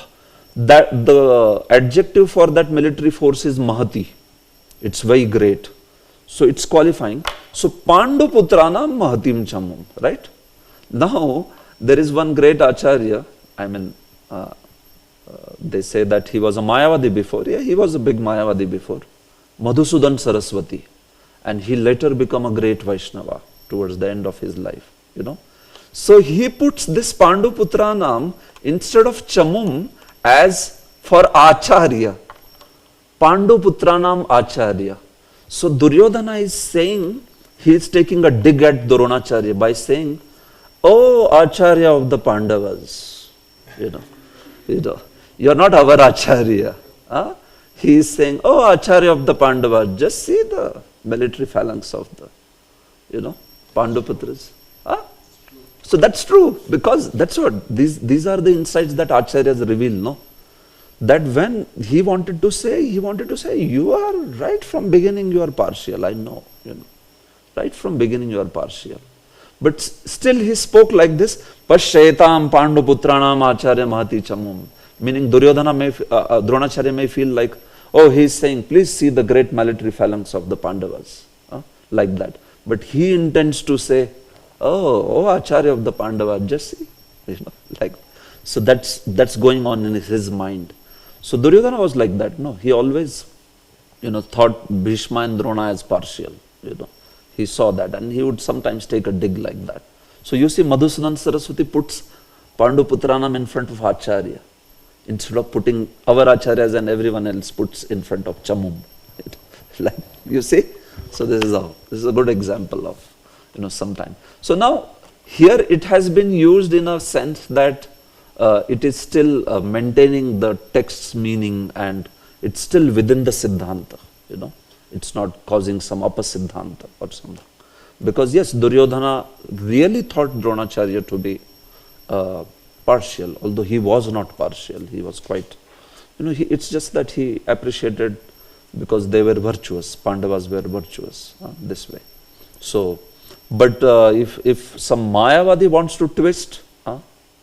Speaker 1: that the adjective for that military force is Mahati. It's very great. So it's qualifying. So Panduputranam Mahatim Chamum, right? Now there is one great Acharya. I mean, they say that he was a Mayavadi before. Yeah, he was a big Mayavadi before. Madhusudan Saraswati. And he later became a great Vaishnava towards the end of his life, So he puts this Panduputranam instead of Chamum as for Acharya. Panduputranam Acharya. So Duryodhana is saying, he is taking a dig at Dronacharya by saying, oh Acharya of the Pandavas, you are not our Acharya. He is saying, oh Acharya of the Pandavas, just see the military phalanx of the, Panduputras. So that's true, because that's what, these are the insights that Acharyas reveal, no? That when he wanted to say, you are right from beginning, you are partial, I know, right from beginning you are partial. But still he spoke like this, Pashyetam Panduputranam Acharya Mahati Chamum. Meaning Dronacharya may feel like, oh, he is saying, please see the great military phalanx of the Pandavas, like that. But he intends to say, oh Acharya of the Pandavas, just see, like. So that's going on in his mind. So Duryodhana was like that, no? He always, thought Bhishma and Drona as partial, He saw that and he would sometimes take a dig like that. So you see Madhusudan Saraswati puts Panduputranam in front of Acharya. Instead of putting our Acharyas and everyone else puts in front of Chamum. Like, you see? So this is a good example of, sometime. So now, here it has been used in a sense that it is still maintaining the text's meaning and it's still within the Siddhanta, It's not causing some upasiddhanta or something. Because yes, Duryodhana really thought Dronacharya to be partial, although he was not partial. He was quite, it's just that he appreciated because they were virtuous, Pandavas were virtuous this way. So, but if some Mayavadi wants to twist,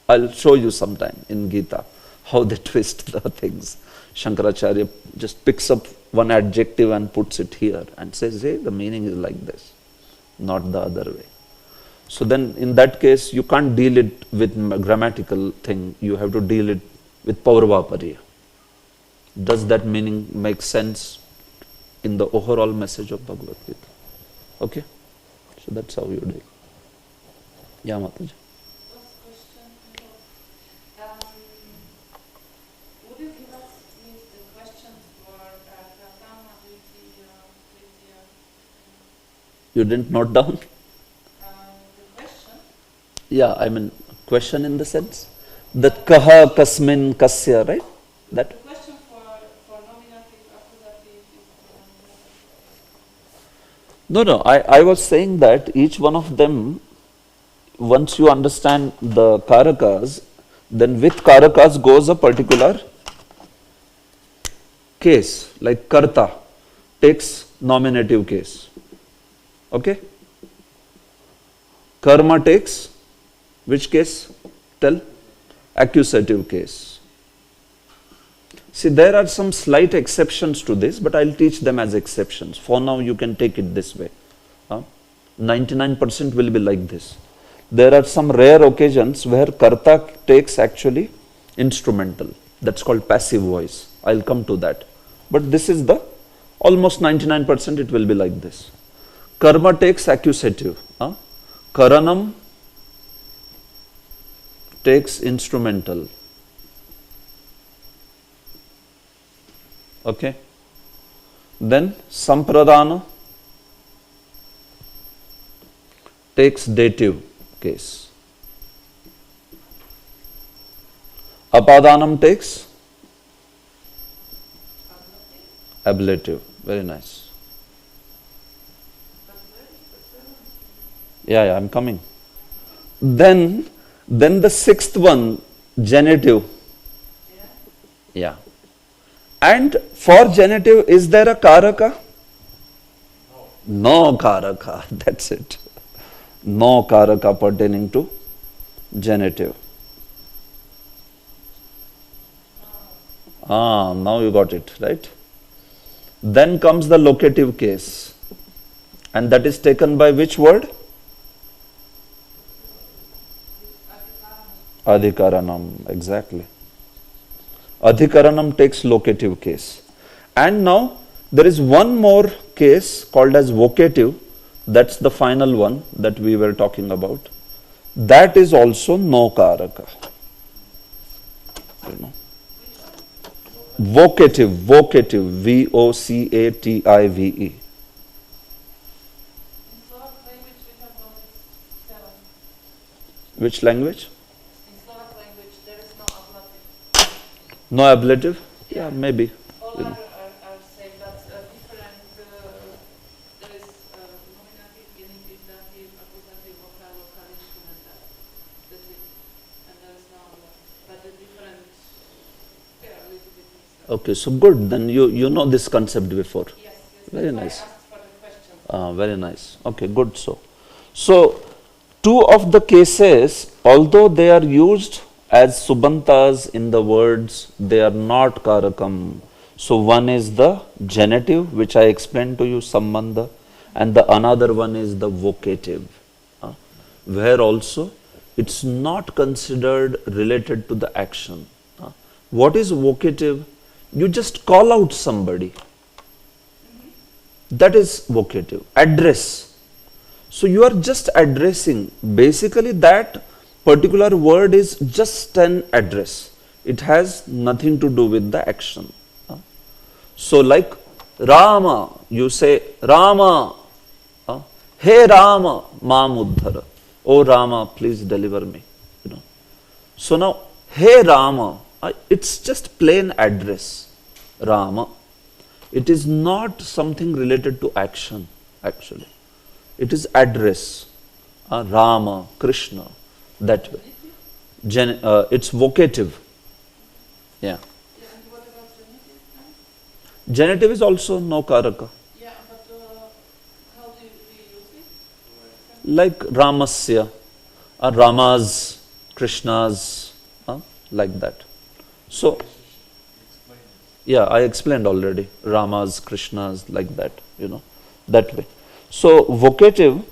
Speaker 1: I'll show you sometime in Gita how they twist the things. Shankaracharya just picks up one adjective and puts it here and says, hey, the meaning is like this, not the other way. So then in that case, you can't deal it with grammatical thing, you have to deal it with Paurvapariya. Does that meaning make sense in the overall message of Bhagavad Gita? Okay? So that's how you do it. Yeah, Mataji.
Speaker 5: Last question. Would you give us the questions for Pratama, Dvitiya, Tritiya?
Speaker 1: You didn't note down?
Speaker 5: The question?
Speaker 1: Yeah, I mean, question in the sense that kaha, kasmin, kasya, right? That.
Speaker 5: The question for nominative, accusative is
Speaker 1: No, I was saying that each one of them, once you understand the karakas, then with karakas goes a particular case, like karta takes nominative case. Okay? Karma takes which case? Tell. Accusative case. See, there are some slight exceptions to this, but I'll teach them as exceptions. For now, you can take it this way. 99% will be like this. There are some rare occasions where karta takes actually instrumental. That's called passive voice. I'll come to that. But this is the almost 99% it will be like this. Karma takes accusative. Karanam takes instrumental. Okay. Then sampradana takes dative case. Apadanam takes ablative. Very nice. Yeah, I'm coming. Then the sixth one, genitive. Yeah. And for genitive, is there a karaka? No karaka. That's it. No karaka pertaining to genitive. Now you got it, right? Then comes the locative case. And that is taken by which word? Adhikaranam, exactly. Adhikaranam takes locative case. And now there is one more case called as vocative. That's the final one that we were talking about. That is also no karaka. Vocative, V-O-C-A-T-I-V-E. Which language?
Speaker 5: In Slovak language, there is no ablative.
Speaker 1: No ablative? Yeah, maybe.
Speaker 5: All are same, but different. There is nominative, genitive, dative, accusative, vocal, local, instrumental. That's it. And there is no ablative. But the different, they are a little bit mixed up.
Speaker 1: Okay, so good. Then you know this concept before.
Speaker 5: Yes.
Speaker 1: Very
Speaker 5: That's why
Speaker 1: nice.
Speaker 5: I asked for the question.
Speaker 1: Very nice. Okay, good. So two of the cases, although they are used as subantas in the words, they are not karakam. So one is the genitive, which I explained to you, sambandha, and the another one is the vocative, where also it's not considered related to the action. What is vocative? You just call out somebody. That is vocative. Address. So you are just addressing. Basically that particular word is just an address. It has nothing to do with the action. So like Rama, you say Rama, hey Rama, Mam Uddhara. Oh Rama, please deliver me. So now, Hey Rama, it's just plain address. Rama. It is not something related to action, actually. It is address. Rama, Krishna, that way. It's vocative. Yeah.
Speaker 5: Yeah, and what about genitive then?
Speaker 1: Genitive is also no karaka.
Speaker 5: Yeah, but how do we use it?
Speaker 1: Like Ramasya, Rama's, Krishna's, like that. So, yeah, I explained already. Rama's, Krishna's, like that, that way. So, vocative,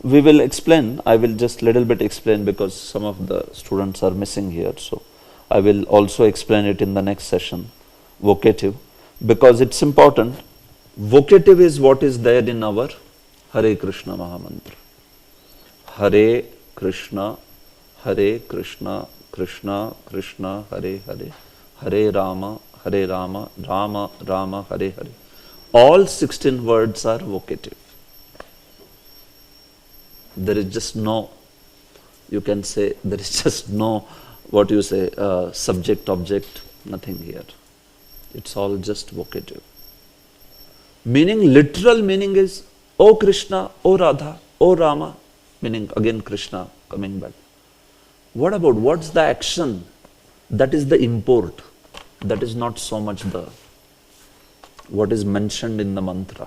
Speaker 1: we will explain. I will just little bit explain because some of the students are missing here. So, I will also explain it in the next session. Vocative, because it's important. Vocative is what is there in our Hare Krishna Mahamantra. Hare Krishna, Krishna Krishna, Hare Hare, Hare Rama, Rama Rama, Hare Hare. All 16 words are vocative. There is just no, you can say, there is just no, what you say, subject, object, nothing here. It's all just vocative. Meaning, literal meaning is, O Krishna, O Radha, O Rama, meaning again Krishna coming back. What about, what's the action? That is the import. That is not so much what is mentioned in the mantra.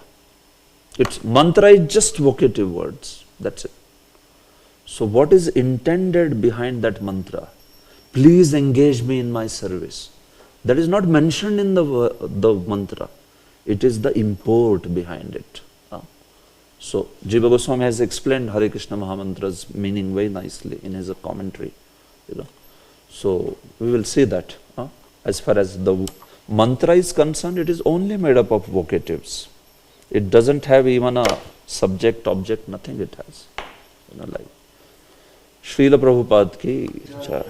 Speaker 1: Mantra is just vocative words. That's it. So what is intended behind that mantra? Please engage me in my service. That is not mentioned in the mantra. It is the import behind it. So Jiva Goswami has explained Hare Krishna Mahamantra's meaning very nicely in his commentary. So we will see that. As far as the mantra is concerned, it is only made up of vocatives. It doesn't have even a subject, object, nothing it has. Like Srila Prabhupada ki jai.